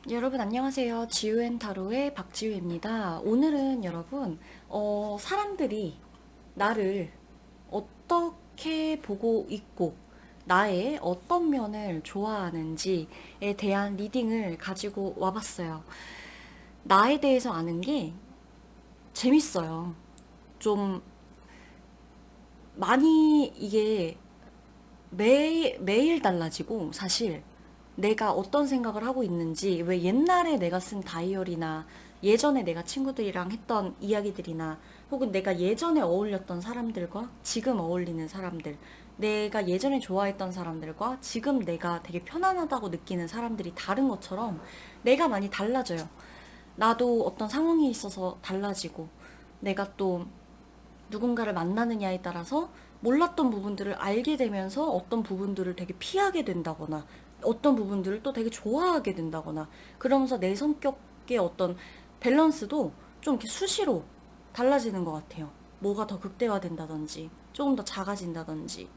여러분 안녕하세요. 지우앤타로의 박지우입니다. 오늘은 여러분 사람들이 나를 어떻게 보고 있고 나의 어떤 면을 좋아하는지에 대한 리딩을 가지고 와봤어요. 나에 대해서 아는 게 재밌어요. 좀 많이 이게 매일 달라지고 사실 내가 어떤 생각을 하고 있는지 왜 옛날에 내가 쓴 다이어리나 예전에 내가 친구들이랑 했던 이야기들이나 혹은 내가 예전에 어울렸던 사람들과 지금 어울리는 사람들 내가 예전에 좋아했던 사람들과 지금 내가 되게 편안하다고 느끼는 사람들이 다른 것처럼 내가 많이 달라져요. 나도 어떤 상황이 있어서 달라지고 내가 또 누군가를 만나느냐에 따라서 몰랐던 부분들을 알게 되면서 어떤 부분들을 되게 피하게 된다거나 어떤 부분들을 또 되게 좋아하게 된다거나 그러면서 내 성격의 어떤 밸런스도 좀 이렇게 수시로 달라지는 것 같아요. 뭐가 더 극대화된다든지 조금 더 작아진다든지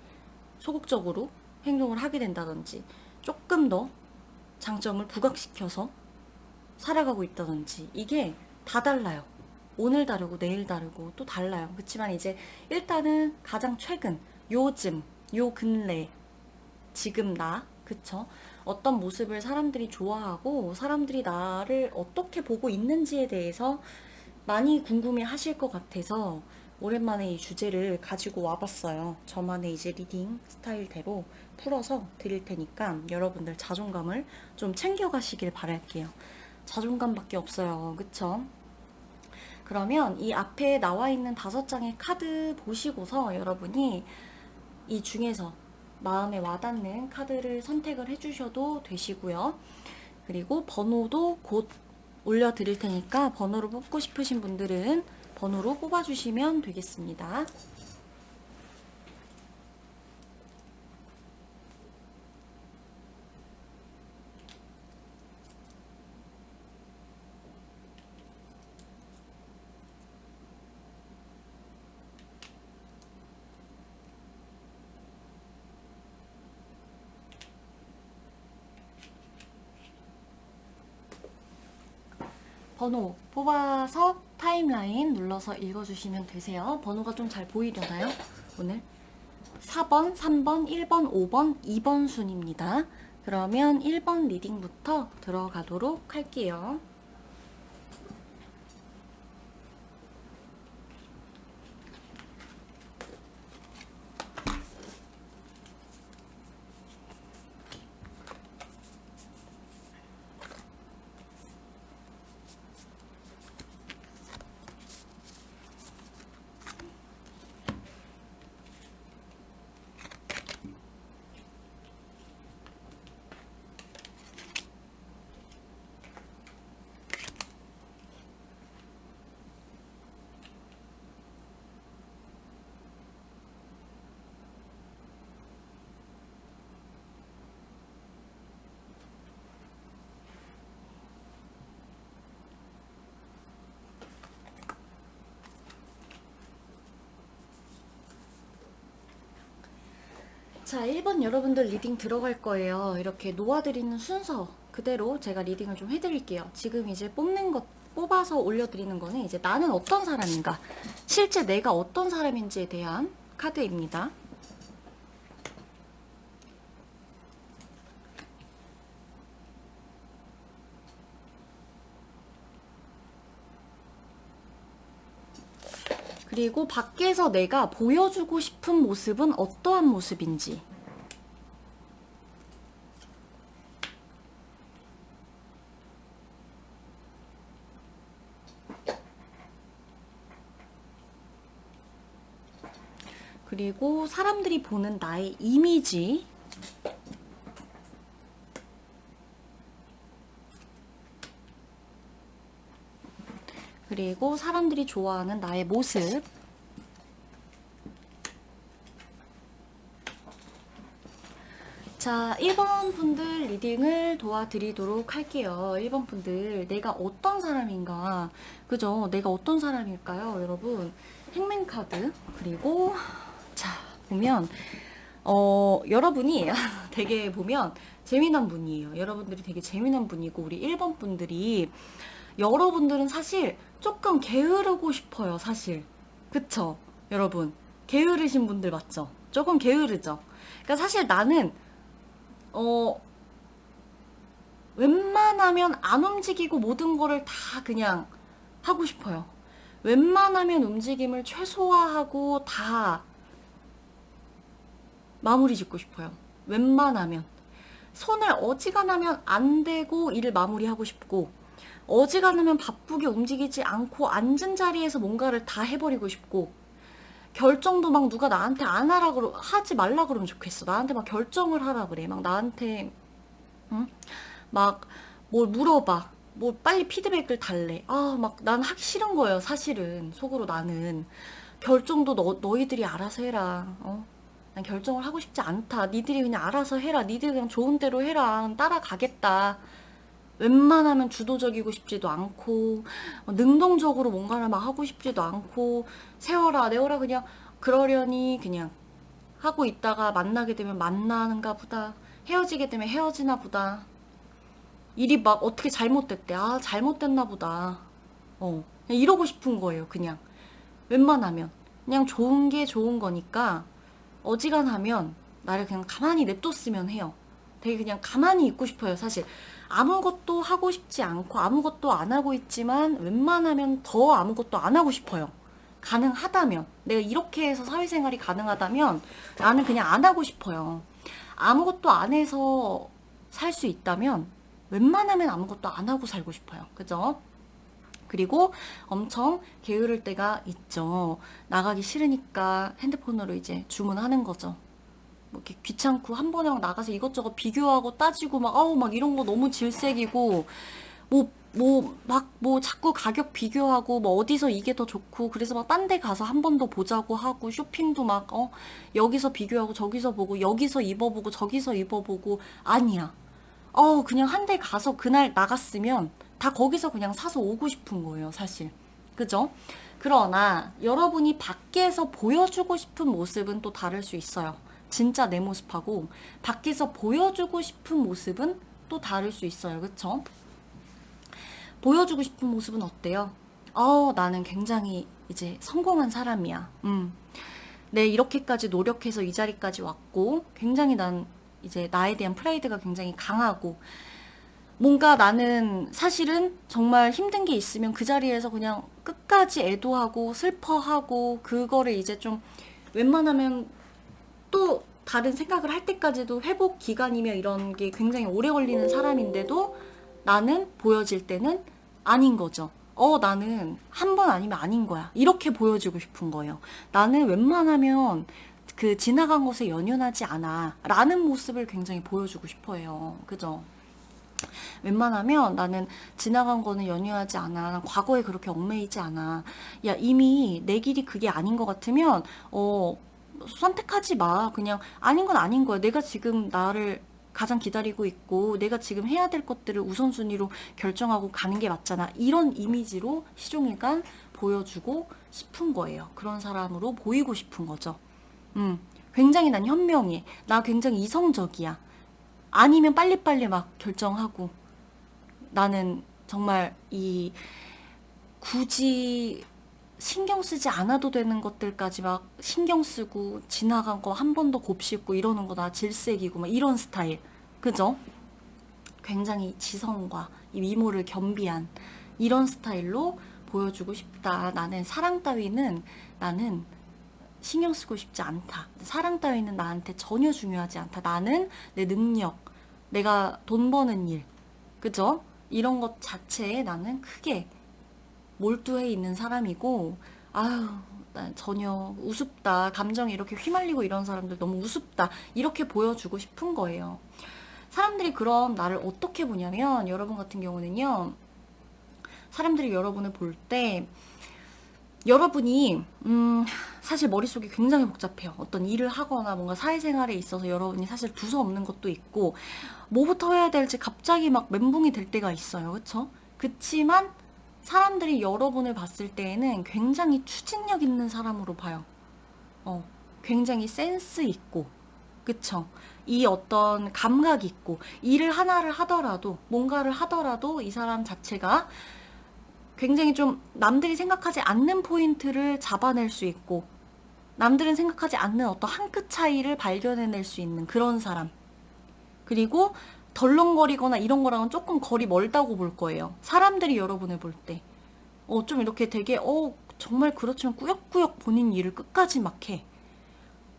소극적으로 행동을 하게 된다든지 조금 더 장점을 부각시켜서 살아가고 있다든지 이게 다 달라요. 오늘 다르고 내일 다르고 또 달라요. 그렇지만 이제 일단은 가장 최근, 요즘, 요 근래, 지금 나, 그쵸? 어떤 모습을 사람들이 좋아하고 사람들이 나를 어떻게 보고 있는지에 대해서 많이 궁금해 하실 것 같아서 오랜만에 이 주제를 가지고 와봤어요. 저만의 이제 리딩 스타일대로 풀어서 드릴 테니까 여러분들 자존감을 좀 챙겨가시길 바랄게요. 자존감밖에 없어요. 그쵸? 그러면 이 앞에 나와 있는 5장의 카드 보시고서 여러분이 이 중에서 마음에 와닿는 카드를 선택을 해주셔도 되시고요. 그리고 번호도 곧 올려드릴 테니까 번호로 뽑고 싶으신 분들은 번호로 뽑아주시면 되겠습니다. 번호 뽑아서 타임라인 눌러서 읽어주시면 되세요. 번호가 좀 잘 보이려나요? 오늘 4번, 3번, 1번, 5번, 2번 순입니다. 그러면 1번 리딩부터 들어가도록 할게요. 자, 1번 여러분들 리딩 들어갈 거예요. 이렇게 놓아드리는 순서 그대로 제가 리딩을 좀 해드릴게요. 지금 이제 뽑는 것, 뽑아서 올려드리는 거는 이제 나는 어떤 사람인가, 실제 내가 어떤 사람인지에 대한 카드입니다. 그리고 밖에서 내가 보여주고 싶은 모습은 어떠한 모습인지. 그리고 사람들이 보는 나의 이미지. 그리고 사람들이 좋아하는 나의 모습. 자, 1번 분들 리딩을 도와드리도록 할게요. 1번 분들, 내가 어떤 사람인가? 그죠? 내가 어떤 사람일까요, 여러분? 행맨 카드. 그리고, 자, 보면, 여러분이 되게 보면 재미난 분이에요. 여러분들이 되게 재미난 분이고, 우리 1번 분들이, 여러분들은 사실 조금 게으르고 싶어요, 사실. 그쵸? 여러분. 게으르신 분들 맞죠? 조금 게으르죠? 그러니까 사실 나는, 어, 웬만하면 안 움직이고 모든 거를 다 그냥 하고 싶어요. 웬만하면 움직임을 최소화하고 다 마무리 짓고 싶어요. 웬만하면. 손을 어지간하면 안 대고 일을 마무리하고 싶고, 어지간하면 바쁘게 움직이지 않고 앉은 자리에서 뭔가를 다 해버리고 싶고, 결정도 막 누가 나한테 안 하라 하지 말라 그러면 좋겠어. 나한테 막 결정을 하라 그래. 막 나한테, 응? 막 뭘 물어봐. 뭐 빨리 피드백을 달래. 아, 막 난 하기 싫은 거예요, 사실은. 속으로 나는. 결정도 너희들이 알아서 해라. 난 결정을 하고 싶지 않다. 니들이 그냥 알아서 해라. 니들이 그냥 좋은 대로 해라. 따라가겠다. 웬만하면 주도적이고 싶지도 않고, 능동적으로 뭔가를 막 하고 싶지도 않고, 세워라, 내워라, 그냥, 그러려니, 그냥, 하고 있다가 만나게 되면 만나는가 보다. 헤어지게 되면 헤어지나 보다. 일이 막 어떻게 잘못됐대. 아, 잘못됐나 보다. 그냥 이러고 싶은 거예요, 그냥. 웬만하면. 그냥 좋은 게 좋은 거니까, 어지간하면 나를 그냥 가만히 냅뒀으면 해요. 되게 그냥 가만히 있고 싶어요, 사실. 아무것도 하고 싶지 않고 아무것도 안 하고 있지만 웬만하면 더 아무것도 안 하고 싶어요. 가능하다면. 내가 이렇게 해서 사회생활이 가능하다면 나는 그냥 안 하고 싶어요. 아무것도 안 해서 살 수 있다면 웬만하면 아무것도 안 하고 살고 싶어요. 그죠? 그리고 엄청 게으를 때가 있죠. 나가기 싫으니까 핸드폰으로 이제 주문하는 거죠. 뭐 이렇게 귀찮고 한 번에 막 나가서 이것저것 비교하고 따지고 막 아우 막 이런 거 너무 질색이고 뭐 자꾸 가격 비교하고 뭐 어디서 이게 더 좋고 그래서 막 딴 데 가서 한 번 더 보자고 하고 쇼핑도 막 여기서 비교하고 저기서 보고 여기서 입어보고 저기서 입어보고 아니야. 그냥 한 대 가서 그날 나갔으면 다 거기서 그냥 사서 오고 싶은 거예요, 사실. 그죠? 그러나 여러분이 밖에서 보여주고 싶은 모습은 또 다를 수 있어요. 진짜 내 모습하고 밖에서 보여주고 싶은 모습은 또 다를 수 있어요. 그쵸? 보여주고 싶은 모습은 어때요? 나는 굉장히 이제 성공한 사람이야. 내 이렇게까지 노력해서 이 자리까지 왔고 굉장히 난 이제 나에 대한 프라이드가 굉장히 강하고 뭔가 나는 사실은 정말 힘든 게 있으면 그 자리에서 그냥 끝까지 애도하고 슬퍼하고 그거를 이제 좀 웬만하면 또 다른 생각을 할 때까지도 회복 기간이며 이런 게 굉장히 오래 걸리는 사람인데도 나는 보여질 때는 아닌 거죠. 나는 한 번 아니면 아닌 거야. 이렇게 보여주고 싶은 거예요. 나는 웬만하면 그 지나간 것에 연연하지 않아. 라는 모습을 굉장히 보여주고 싶어요. 그죠? 웬만하면 나는 지나간 거는 연연하지 않아. 난 과거에 그렇게 얽매이지 않아. 야, 이미 내 길이 그게 아닌 것 같으면, 선택하지 마. 그냥 아닌 건 아닌 거야. 내가 지금 나를 가장 기다리고 있고, 내가 지금 해야 될 것들을 우선순위로 결정하고 가는 게 맞잖아. 이런 이미지로 시종일관 보여주고 싶은 거예요. 그런 사람으로 보이고 싶은 거죠. 굉장히 난 현명해. 나 굉장히 이성적이야. 아니면 빨리빨리 막 결정하고 나는 정말 이 굳이 신경 쓰지 않아도 되는 것들까지 막 신경 쓰고 지나간 거 한 번 더 곱씹고 이러는 거 나 질색이고 막 이런 스타일. 그죠? 굉장히 지성과 이 미모를 겸비한 이런 스타일로 보여주고 싶다. 나는 사랑 따위는 나는 신경 쓰고 싶지 않다. 사랑 따위는 나한테 전혀 중요하지 않다. 나는 내 능력, 내가 돈 버는 일, 그죠? 이런 것 자체에 나는 크게 몰두해 있는 사람이고, 아유, 난 전혀 우습다. 감정이 이렇게 휘말리고 이런 사람들 너무 우습다. 이렇게 보여주고 싶은 거예요. 사람들이 그럼 나를 어떻게 보냐면, 여러분 같은 경우는요, 사람들이 여러분을 볼 때, 여러분이 사실 머릿속이 굉장히 복잡해요. 어떤 일을 하거나 뭔가 사회생활에 있어서 여러분이 사실 두서없는 것도 있고 뭐부터 해야 될지 갑자기 막 멘붕이 될 때가 있어요. 그쵸? 그치만 사람들이 여러분을 봤을 때에는 굉장히 추진력 있는 사람으로 봐요. 굉장히 센스 있고 그쵸? 이 어떤 감각이 있고, 일을 하나를 하더라도, 뭔가를 하더라도 이 사람 자체가 굉장히 좀 남들이 생각하지 않는 포인트를 잡아낼 수 있고, 남들은 생각하지 않는 어떤 한 끗 차이를 발견해낼 수 있는 그런 사람. 그리고 덜렁거리거나 이런 거랑은 조금 거리 멀다고 볼 거예요. 사람들이 여러분을 볼 때. 좀 이렇게 되게, 정말 그렇지만 꾸역꾸역 본인 일을 끝까지 막 해.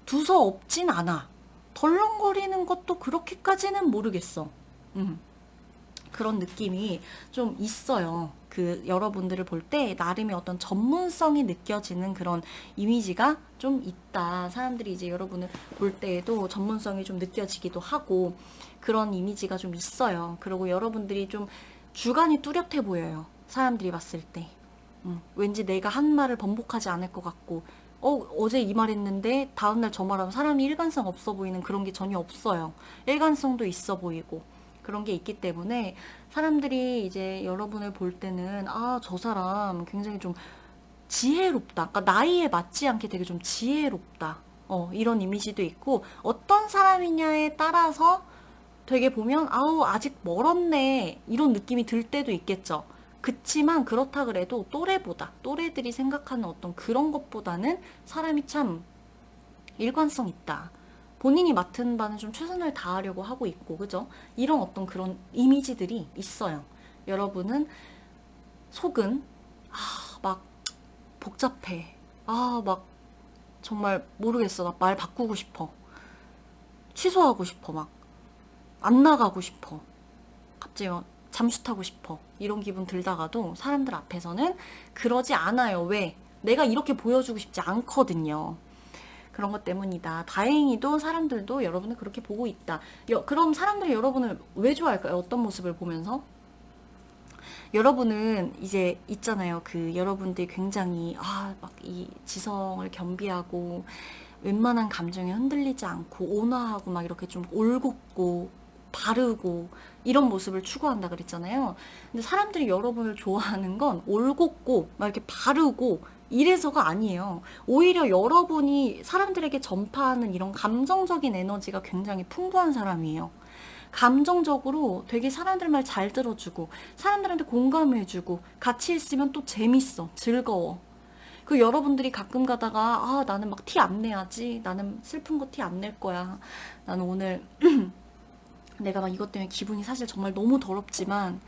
두서 없진 않아. 덜렁거리는 것도 그렇게까지는 모르겠어. 음. 그런 느낌이 좀 있어요. 그 여러분들을 볼 때 나름의 어떤 전문성이 느껴지는 그런 이미지가 좀 있다. 사람들이 이제 여러분을 볼 때에도 전문성이 좀 느껴지기도 하고 그런 이미지가 좀 있어요. 그리고 여러분들이 좀 주관이 뚜렷해 보여요. 사람들이 봤을 때. 왠지 내가 한 말을 번복하지 않을 것 같고, 어제 이 말 했는데 다음날 저 말하면 사람이 일관성 없어 보이는 그런 게 전혀 없어요. 일관성도 있어 보이고. 그런 게 있기 때문에 사람들이 이제 여러분을 볼 때는 저 사람 굉장히 좀 지혜롭다. 그러니까 나이에 맞지 않게 되게 좀 지혜롭다. 이런 이미지도 있고 어떤 사람이냐에 따라서 되게 보면 아직 멀었네 이런 느낌이 들 때도 있겠죠. 그치만 그렇다 그래도 또래들이 생각하는 어떤 그런 것보다는 사람이 참 일관성 있다. 본인이 맡은 바는 좀 최선을 다하려고 하고 있고, 그죠? 이런 어떤 그런 이미지들이 있어요. 여러분은 속은, 막 복잡해. 막 정말 모르겠어. 나 말 바꾸고 싶어. 취소하고 싶어. 막 안 나가고 싶어. 갑자기 막 잠수 타고 싶어. 이런 기분 들다가도 사람들 앞에서는 그러지 않아요. 왜? 내가 이렇게 보여주고 싶지 않거든요. 그런 것 때문이다. 다행히도 사람들도 여러분을 그렇게 보고 있다. 그럼 사람들이 여러분을 왜 좋아할까요? 어떤 모습을 보면서? 여러분은 이제 있잖아요. 그 여러분들이 굉장히 막 이 지성을 겸비하고 웬만한 감정에 흔들리지 않고 온화하고 막 이렇게 좀 올곧고 바르고 이런 모습을 추구한다 그랬잖아요. 근데 사람들이 여러분을 좋아하는 건 올곧고 막 이렇게 바르고 이래서가 아니에요. 오히려 여러분이 사람들에게 전파하는 이런 감정적인 에너지가 굉장히 풍부한 사람이에요. 감정적으로 되게 사람들 말 잘 들어주고 사람들한테 공감해주고 같이 있으면 또 재밌어, 즐거워. 그 여러분들이 가끔 가다가 나는 막 티 안 내야지. 나는 슬픈 거 티 안 낼 거야. 나는 오늘 내가 막 이것 때문에 기분이 사실 정말 너무 더럽지만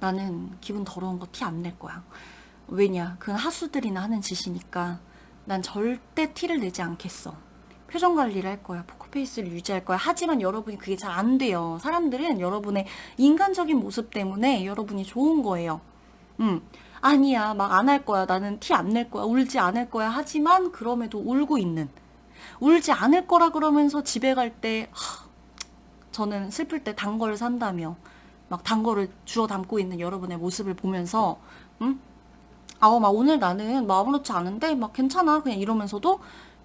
나는 기분 더러운 거 티 안 낼 거야. 왜냐? 그건 하수들이나 하는 짓이니까 난 절대 티를 내지 않겠어. 표정 관리를 할 거야. 포커페이스를 유지할 거야. 하지만 여러분이 그게 잘 안 돼요. 사람들은 여러분의 인간적인 모습 때문에 여러분이 좋은 거예요. 아니야. 막 안 할 거야. 나는 티 안 낼 거야. 울지 않을 거야. 하지만 그럼에도 울고 있는. 울지 않을 거라 그러면서 집에 갈 때, 저는 슬플 때 단 거를 산다며. 막 단 거를 주워 담고 있는 여러분의 모습을 보면서, 음? 막 오늘 나는 막 아무렇지 않은데 막 괜찮아 그냥 이러면서도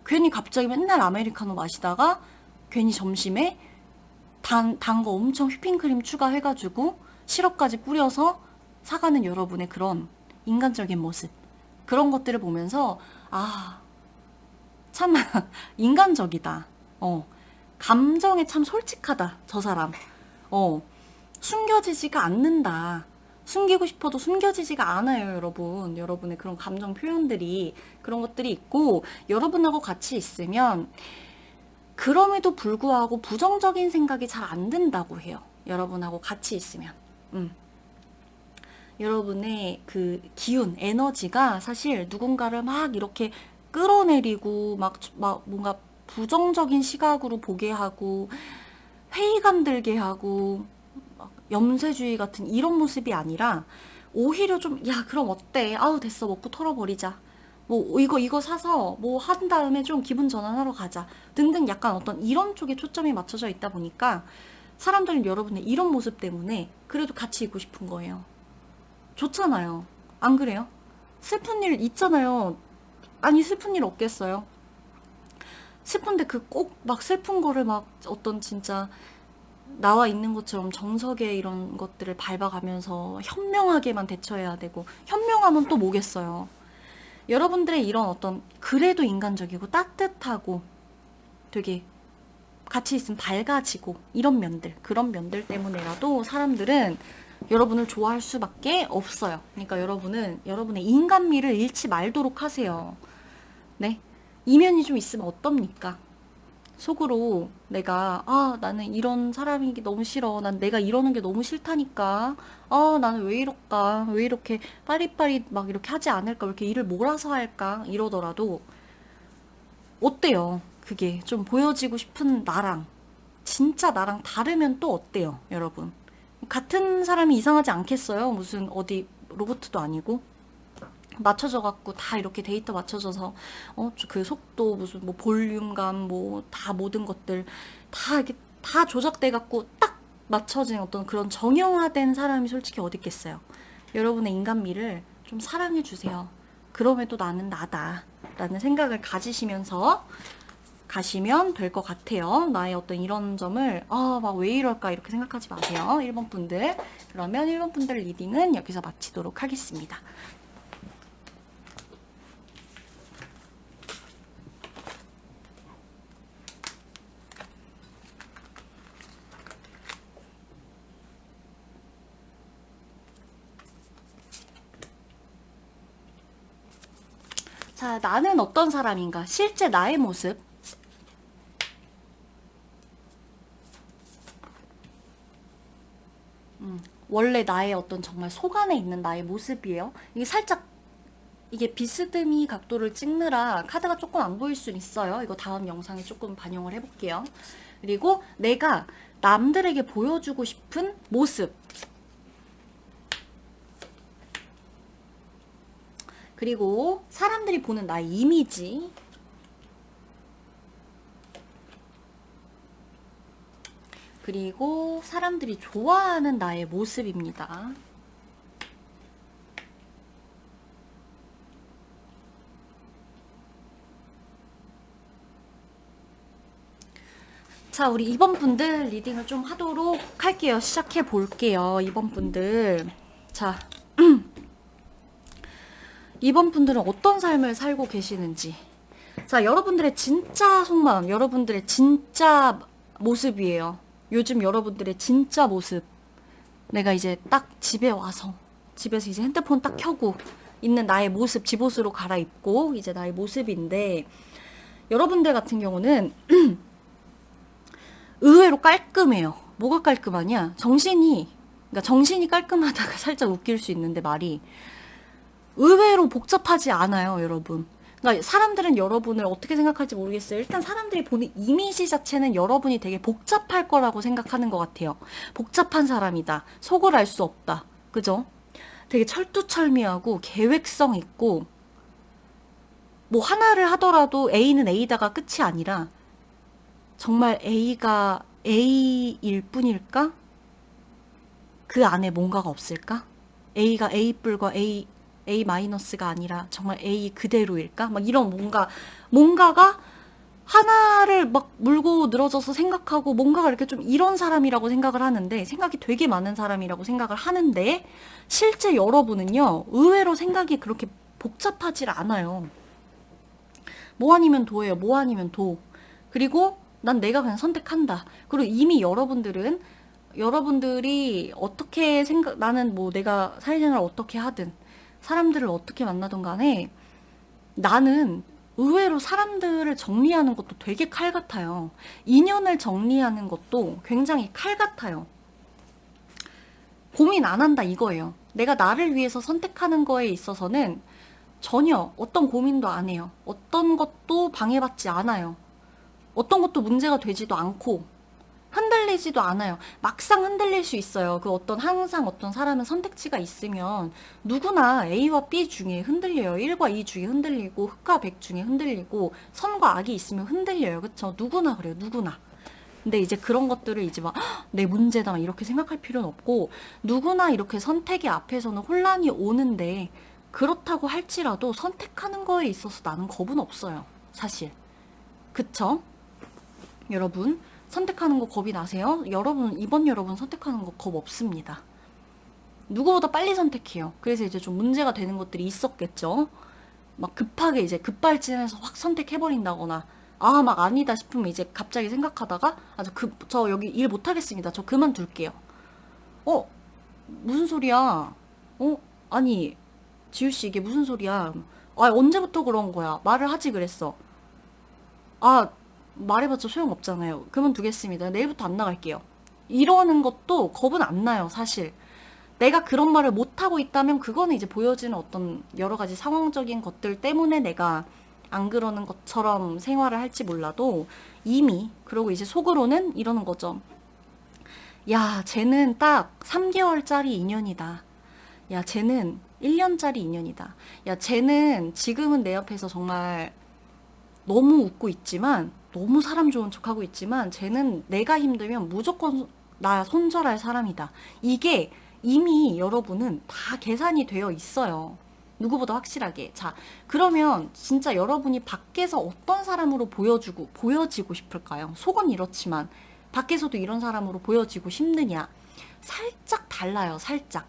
괜히 갑자기 맨날 아메리카노 마시다가 괜히 점심에 단 거 엄청 휘핑크림 추가해가지고 시럽까지 뿌려서 사가는 여러분의 그런 인간적인 모습 그런 것들을 보면서 참 인간적이다. 감정에 참 솔직하다 저 사람. 숨겨지지가 않는다. 숨기고 싶어도 숨겨지지가 않아요, 여러분. 여러분의 그런 감정 표현들이, 그런 것들이 있고, 여러분하고 같이 있으면, 그럼에도 불구하고 부정적인 생각이 잘 안 든다고 해요. 여러분하고 같이 있으면. 여러분의 그 기운, 에너지가 사실 누군가를 막 이렇게 끌어내리고, 막 뭔가 부정적인 시각으로 보게 하고, 회의감 들게 하고, 염세주의 같은 이런 모습이 아니라 오히려 좀, 야, 그럼 어때? 됐어. 먹고 털어버리자. 뭐, 이거 사서 뭐 한 다음에 좀 기분 전환하러 가자. 등등 약간 어떤 이런 쪽에 초점이 맞춰져 있다 보니까 사람들은 여러분의 이런 모습 때문에 그래도 같이 있고 싶은 거예요. 좋잖아요. 안 그래요? 슬픈 일 있잖아요. 아니, 슬픈 일 없겠어요? 슬픈데 그 꼭 막 슬픈 거를 막 어떤 진짜 나와 있는 것처럼 정석의 이런 것들을 밟아가면서 현명하게만 대처해야 되고 현명하면 또 뭐겠어요. 여러분들의 이런 어떤 그래도 인간적이고 따뜻하고 되게 같이 있으면 밝아지고 이런 면들, 그런 면들 때문에라도 사람들은 여러분을 좋아할 수밖에 없어요. 그러니까 여러분은 여러분의 인간미를 잃지 말도록 하세요. 네? 이면이 좀 있으면 어떻습니까? 속으로 내가 나는 이런 사람이 너무 싫어. 난 내가 이러는 게 너무 싫다니까. 나는 왜 이럴까? 왜 이렇게 빠릿빠릿 막 이렇게 하지 않을까? 왜 이렇게 일을 몰아서 할까? 이러더라도 어때요? 그게 좀 보여지고 싶은 나랑 진짜 나랑 다르면 또 어때요, 여러분? 같은 사람이 이상하지 않겠어요? 무슨 어디 로봇도 아니고. 맞춰져 갖고 다 이렇게 데이터 맞춰져서 그 속도 무슨 뭐 볼륨감 뭐 다 모든 것들 다 이렇게 다 조작돼 갖고 딱 맞춰진 어떤 그런 정형화된 사람이 솔직히 어디 있겠어요. 여러분의 인간미를 좀 사랑해 주세요. 그럼에도 나는 나다 라는 생각을 가지시면서 가시면 될 것 같아요. 나의 어떤 이런 점을 막 왜 이럴까 이렇게 생각하지 마세요. 1번 분들. 그러면 1번 분들 리딩은 여기서 마치도록 하겠습니다. 자, 나는 어떤 사람인가? 실제 나의 모습. 원래 나의 어떤 정말 속 안에 있는 나의 모습이에요. 이게 살짝 이게 비스듬히 각도를 찍느라 카드가 조금 안 보일 순 있어요. 이거 다음 영상에 조금 반영을 해볼게요. 그리고 내가 남들에게 보여주고 싶은 모습. 그리고 사람들이 보는 나의 이미지. 그리고 사람들이 좋아하는 나의 모습입니다. 자, 우리 2번 분들 리딩을 좀 하도록 할게요. 시작해 볼게요. 2번 분들. 자, 2번 분들은 어떤 삶을 살고 계시는지. 자, 여러분들의 진짜 속마음, 여러분들의 진짜 모습이에요. 요즘 여러분들의 진짜 모습. 내가 이제 딱 집에 와서, 집에서 이제 핸드폰 딱 켜고 있는 나의 모습, 집옷으로 갈아입고, 이제 나의 모습인데, 여러분들 같은 경우는 의외로 깔끔해요. 뭐가 깔끔하냐? 그러니까 정신이 깔끔하다가 살짝 웃길 수 있는데 말이 의외로 복잡하지 않아요, 여러분. 그러니까 사람들은 여러분을 어떻게 생각할지 모르겠어요. 일단 사람들이 보는 이미지 자체는 여러분이 되게 복잡할 거라고 생각하는 것 같아요. 복잡한 사람이다. 속을 알 수 없다. 그죠? 되게 철두철미하고 계획성 있고 뭐 하나를 하더라도 A는 A다가 끝이 아니라 정말 A가 A일 뿐일까? 그 안에 뭔가가 없을까? A가 A뿔과 A 마이너스가 아니라 정말 A 그대로일까? 막 이런 뭔가가 하나를 막 물고 늘어져서 생각하고 뭔가가 이렇게 좀 이런 사람이라고 생각을 하는데 생각이 되게 많은 사람이라고 생각을 하는데 실제 여러분은요 의외로 생각이 그렇게 복잡하질 않아요. 뭐 아니면 도예요. 뭐 아니면 도. 그리고 난 내가 그냥 선택한다. 그리고 이미 여러분들이 어떻게 나는 뭐 내가 사회생활을 어떻게 하든 사람들을 어떻게 만나든 간에 나는 의외로 사람들을 정리하는 것도 되게 칼 같아요. 인연을 정리하는 것도 굉장히 칼 같아요. 고민 안 한다 이거예요. 내가 나를 위해서 선택하는 거에 있어서는 전혀 어떤 고민도 안 해요. 어떤 것도 방해받지 않아요. 어떤 것도 문제가 되지도 않고 흔들리지도 않아요. 막상 흔들릴 수 있어요. 항상 어떤 사람은 선택지가 있으면 누구나 A와 B 중에 흔들려요. 1과 2 중에 흔들리고 흑과 백 중에 흔들리고 선과 악이 있으면 흔들려요. 그쵸? 누구나 그래요. 누구나. 근데 이제 그런 것들을 이제 막 내 문제다 막 이렇게 생각할 필요는 없고 누구나 이렇게 선택의 앞에서는 혼란이 오는데 그렇다고 할지라도 선택하는 거에 있어서 나는 겁은 없어요. 사실. 그쵸? 여러분 선택하는 거 겁이 나세요? 이번 여러분 선택하는 거 겁 없습니다. 누구보다 빨리 선택해요. 그래서 이제 좀 문제가 되는 것들이 있었겠죠. 막 급하게 이제 급발진해서 확 선택해버린다거나 아, 막 아니다 싶으면 이제 갑자기 생각하다가, 아, 저 여기 일 못하겠습니다. 저 그만둘게요. 어, 무슨 소리야? 어? 아니, 지우씨 이게 무슨 소리야? 아, 언제부터 그런 거야? 말을 하지 그랬어. 아, 말해봤자 소용없잖아요. 그만두겠습니다. 내일부터 안 나갈게요. 이러는 것도 겁은 안 나요, 사실. 내가 그런 말을 못하고 있다면 그거는 이제 보여지는 어떤 여러 가지 상황적인 것들 때문에 내가 안 그러는 것처럼 생활을 할지 몰라도 이미, 그러고 이제 속으로는 이러는 거죠. 야, 쟤는 딱 3개월짜리 인연이다. 야, 쟤는 1년짜리 인연이다. 야, 쟤는 지금은 내 옆에서 정말 너무 웃고 있지만, 너무 사람 좋은 척하고 있지만, 쟤는 내가 힘들면 무조건 나 손절할 사람이다. 이게 이미 여러분은 다 계산이 되어 있어요. 누구보다 확실하게. 자, 그러면 진짜 여러분이 밖에서 어떤 사람으로 보여지고 싶을까요? 속은 이렇지만, 밖에서도 이런 사람으로 보여지고 싶느냐? 살짝 달라요, 살짝.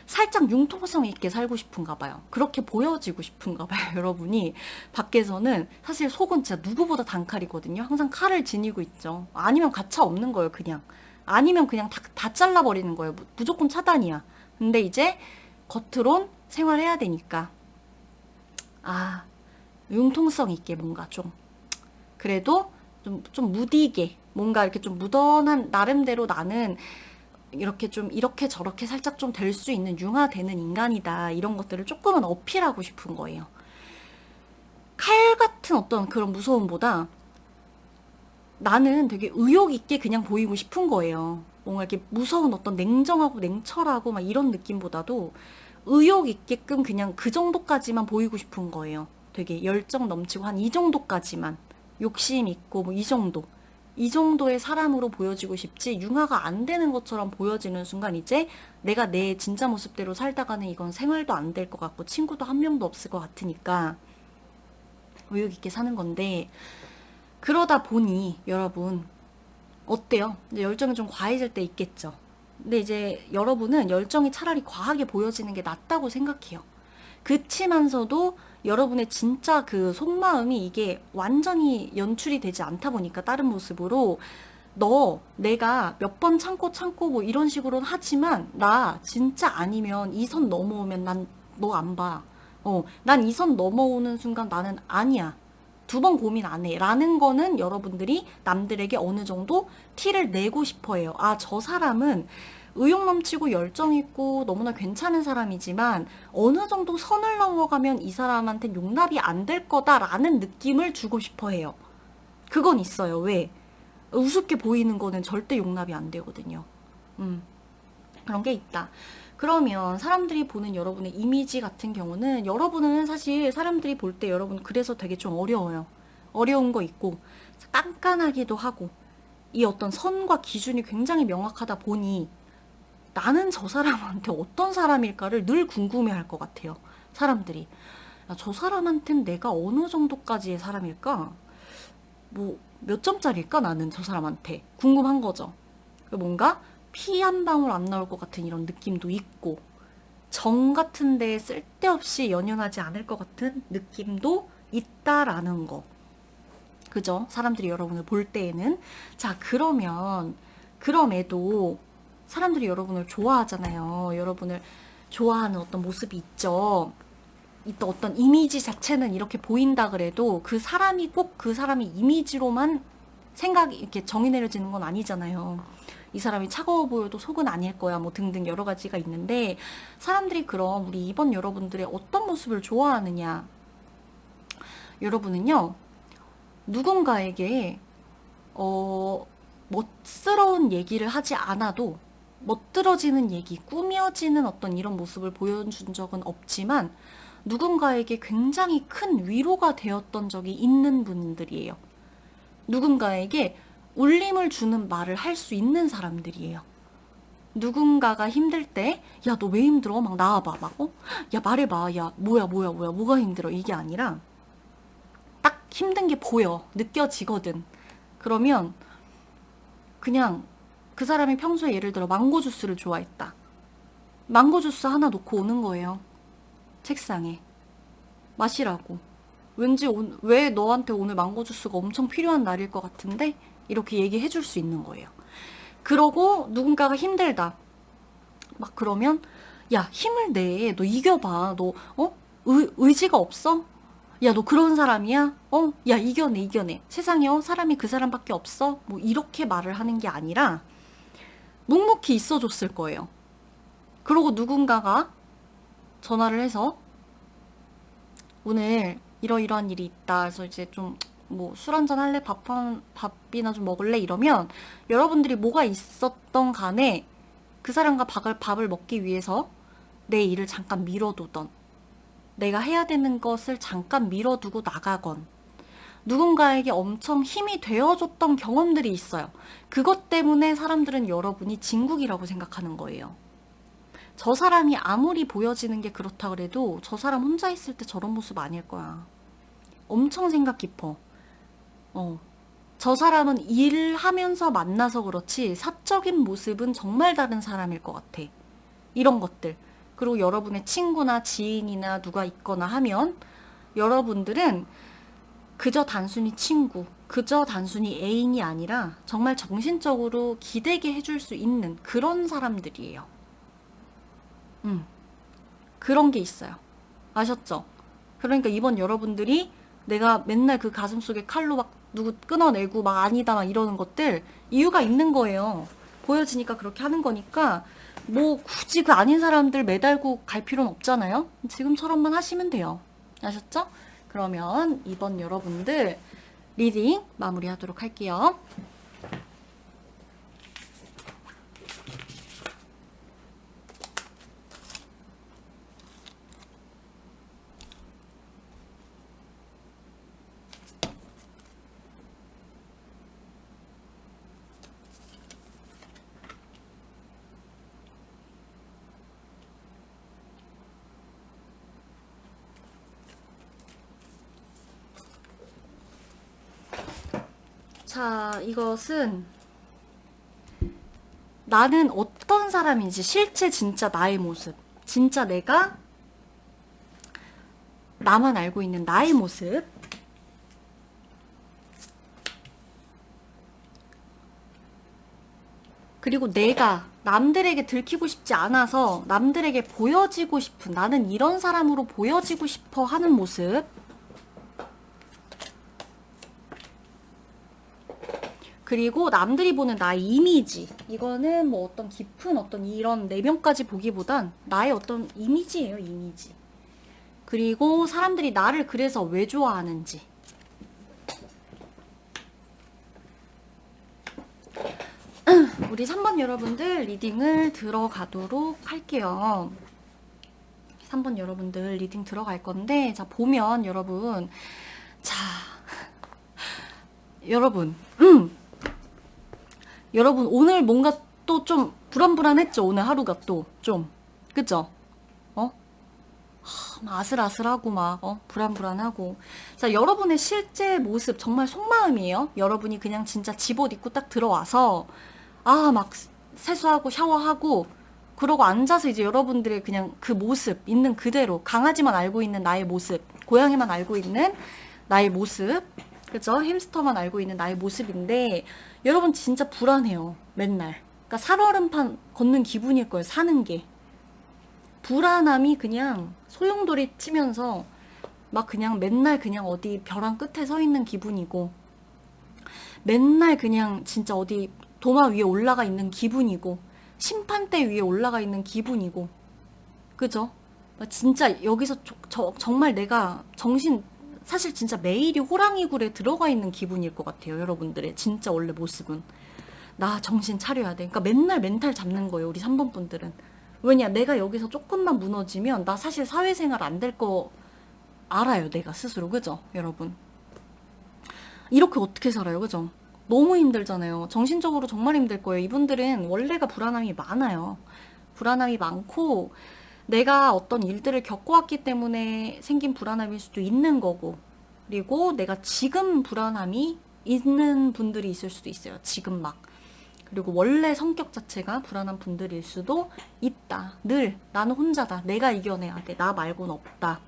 살짝 융통성 있게 살고 싶은가 봐요. 그렇게 보여지고 싶은가 봐요, 여러분이. 밖에서는 사실 속은 진짜 누구보다 단칼이거든요. 항상 칼을 지니고 있죠. 아니면 가차 없는 거예요, 그냥. 아니면 그냥 다 잘라버리는 거예요. 무조건 차단이야. 근데 이제 겉으론 생활해야 되니까. 아, 융통성 있게 뭔가 좀. 그래도 좀 무디게. 뭔가 이렇게 좀 무던한, 나름대로 나는 이렇게 좀 이렇게 저렇게 살짝 좀 될 수 있는 융화되는 인간이다. 이런 것들을 조금은 어필하고 싶은 거예요. 칼 같은 어떤 그런 무서움보다 나는 되게 의욕 있게 그냥 보이고 싶은 거예요. 뭔가 이렇게 무서운 어떤 냉정하고 냉철하고 막 이런 느낌보다도 의욕 있게끔 그냥 그 정도까지만 보이고 싶은 거예요. 되게 열정 넘치고 한 이 정도까지만 욕심 있고 뭐 이 정도. 이 정도의 사람으로 보여지고 싶지 융화가 안 되는 것처럼 보여지는 순간 이제 내가 내 진짜 모습대로 살다가는 이건 생활도 안 될 것 같고 친구도 한 명도 없을 것 같으니까 의욕 있게 사는 건데 그러다 보니 여러분 어때요? 이제 열정이 좀 과해질 때 있겠죠. 근데 이제 여러분은 열정이 차라리 과하게 보여지는 게 낫다고 생각해요. 그치만서도 여러분의 진짜 그 속마음이 이게 완전히 연출이 되지 않다 보니까 다른 모습으로 내가 몇 번 참고 뭐 이런 식으로는 하지만 나 진짜 아니면 이 선 넘어오면 난 너 안 봐. 난 이 선 넘어오는 순간 나는 아니야. 두 번 고민 안 해. 라는 거는 여러분들이 남들에게 어느 정도 티를 내고 싶어 해요. 아, 저 사람은 의욕 넘치고 열정 있고 너무나 괜찮은 사람이지만 어느 정도 선을 넘어가면 이 사람한테 용납이 안 될 거다라는 느낌을 주고 싶어 해요. 그건 있어요. 왜? 우습게 보이는 거는 절대 용납이 안 되거든요. 음, 그런 게 있다. 그러면 사람들이 보는 여러분의 이미지 같은 경우는 여러분은 사실 사람들이 볼 때 여러분 그래서 되게 좀 어려워요. 어려운 거 있고 깐깐하기도 하고 이 어떤 선과 기준이 굉장히 명확하다 보니 나는 저 사람한테 어떤 사람일까를 늘 궁금해할 것 같아요. 사람들이. 야, 저 사람한텐 내가 어느 정도까지의 사람일까? 뭐 몇 점짜리일까? 나는 저 사람한테 궁금한 거죠. 뭔가 피 한 방울 안 나올 것 같은 이런 느낌도 있고 정 같은데 쓸데없이 연연하지 않을 것 같은 느낌도 있다라는 거. 그죠? 사람들이 여러분을 볼 때에는. 자, 그럼에도 사람들이 여러분을 좋아하잖아요. 여러분을 좋아하는 어떤 모습이 있죠. 또 어떤 이미지 자체는 이렇게 보인다 그래도 그 사람이 꼭 그 사람의 이미지로만 생각이 이렇게 정의 내려지는 건 아니잖아요. 이 사람이 차가워 보여도 속은 아닐 거야. 뭐 등등 여러 가지가 있는데 사람들이 그럼 우리 이번 여러분들의 어떤 모습을 좋아하느냐. 여러분은요. 누군가에게 멋스러운 얘기를 하지 않아도 멋들어지는 얘기, 꾸며지는 어떤 이런 모습을 보여준 적은 없지만 누군가에게 굉장히 큰 위로가 되었던 적이 있는 분들이에요. 누군가에게 울림을 주는 말을 할 수 있는 사람들이에요. 누군가가 힘들 때, 야, 너 왜 힘들어? 막 나와봐. 막, 야, 말해봐. 야, 뭐가 힘들어? 이게 아니라, 딱 힘든 게 보여. 느껴지거든. 그러면, 그냥, 그 사람이 평소에 예를 들어 망고 주스를 좋아했다. 망고 주스 하나 놓고 오는 거예요. 책상에. 마시라고. 왠지 왜 너한테 오늘 망고 주스가 엄청 필요한 날일 것 같은데? 이렇게 얘기해 줄 수 있는 거예요. 그러고 누군가가 힘들다. 막 그러면 야, 힘을 내. 너 이겨봐. 너 의지가 없어? 야, 너 그런 사람이야? 야, 이겨내, 이겨내. 세상에 사람이 그 사람밖에 없어? 뭐 이렇게 말을 하는 게 아니라 묵묵히 있어줬을 거예요. 그러고 누군가가 전화를 해서 오늘 이러이러한 일이 있다. 그래서 이제 좀 뭐 술 한잔 할래? 밥이나 좀 먹을래? 이러면 여러분들이 뭐가 있었던 간에 그 사람과 밥을 먹기 위해서 내 일을 잠깐 미뤄두던, 내가 해야 되는 것을 잠깐 미뤄두고 나가건, 누군가에게 엄청 힘이 되어줬던 경험들이 있어요. 그것 때문에 사람들은 여러분이 진국이라고 생각하는 거예요. 저 사람이 아무리 보여지는 게 그렇다 그래도 저 사람 혼자 있을 때 저런 모습 아닐 거야. 엄청 생각 깊어. 저 사람은 일하면서 만나서 그렇지 사적인 모습은 정말 다른 사람일 것 같아. 이런 것들. 그리고 여러분의 친구나 지인이나 누가 있거나 하면 여러분들은 그저 단순히 친구, 그저 단순히 애인이 아니라 정말 정신적으로 기대게 해줄 수 있는 그런 사람들이에요. 그런 게 있어요. 아셨죠? 그러니까 이번 여러분들이 내가 맨날 그 가슴 속에 칼로 막 누구 끊어내고 막 아니다 막 이러는 것들 이유가 있는 거예요. 보여지니까 그렇게 하는 거니까 뭐 굳이 그 아닌 사람들 매달고 갈 필요는 없잖아요. 지금처럼만 하시면 돼요. 아셨죠? 그러면 이번 여러분들 리딩 마무리하도록 할게요. 자, 이것은 나는 어떤 사람인지 실제 진짜 나의 모습, 진짜 내가 나만 알고 있는 나의 모습, 그리고 내가 남들에게 들키고 싶지 않아서 남들에게 보여지고 싶은, 나는 이런 사람으로 보여지고 싶어 하는 모습, 그리고 남들이 보는 나의 이미지. 이거는 뭐 어떤 깊은 어떤 이런 내면까지 보기보단 나의 어떤 이미지예요, 이미지. 그리고 사람들이 나를 그래서 왜 좋아하는지. 우리 3번 여러분들 리딩을 들어가도록 할게요. 3번 여러분들 리딩 들어갈 건데, 자, 보면 여러분, 자, 여러분, 여러분 오늘 뭔가 또 좀 불안불안했죠? 오늘 하루가 또 좀, 그죠? 아슬아슬하고 막 불안불안하고. 자, 여러분의 실제 모습 정말 속마음이에요. 여러분이 그냥 진짜 집옷 입고 딱 들어와서 막 세수하고 샤워하고 그러고 앉아서 이제 여러분들의 그냥 그 모습 있는 그대로, 강아지만 알고 있는 나의 모습, 고양이만 알고 있는 나의 모습, 그죠? 햄스터만 알고 있는 나의 모습인데 여러분 진짜 불안해요. 맨날. 그러니까 살얼음판 걷는 기분일 거예요. 사는 게. 불안함이 그냥 소용돌이 치면서 막 그냥 맨날 그냥 어디 벼랑 끝에 서 있는 기분이고, 맨날 그냥 진짜 어디 도마 위에 올라가 있는 기분이고, 심판대 위에 올라가 있는 기분이고, 그죠? 진짜 여기서 정말 내가 사실 진짜 매일이 호랑이 굴에 들어가 있는 기분일 것 같아요. 여러분들의 진짜 원래 모습은. 나 정신 차려야 돼. 그러니까 맨날 멘탈 잡는 거예요. 우리 3번 분들은. 왜냐, 내가 여기서 조금만 무너지면 나 사실 사회생활 안 될 거 알아요. 내가 스스로. 그죠? 여러분. 이렇게 어떻게 살아요? 그죠? 너무 힘들잖아요. 정신적으로 정말 힘들 거예요. 이분들은 원래가 불안함이 많아요. 불안함이 많고 내가 어떤 일들을 겪어왔기 때문에 생긴 불안함일 수도 있는 거고, 그리고 내가 지금 불안함이 있는 분들이 있을 수도 있어요. 지금 막. 그리고 원래 성격 자체가 불안한 분들일 수도 있다. 늘 나는 혼자다. 내가 이겨내야 돼. 나 말고는 없다.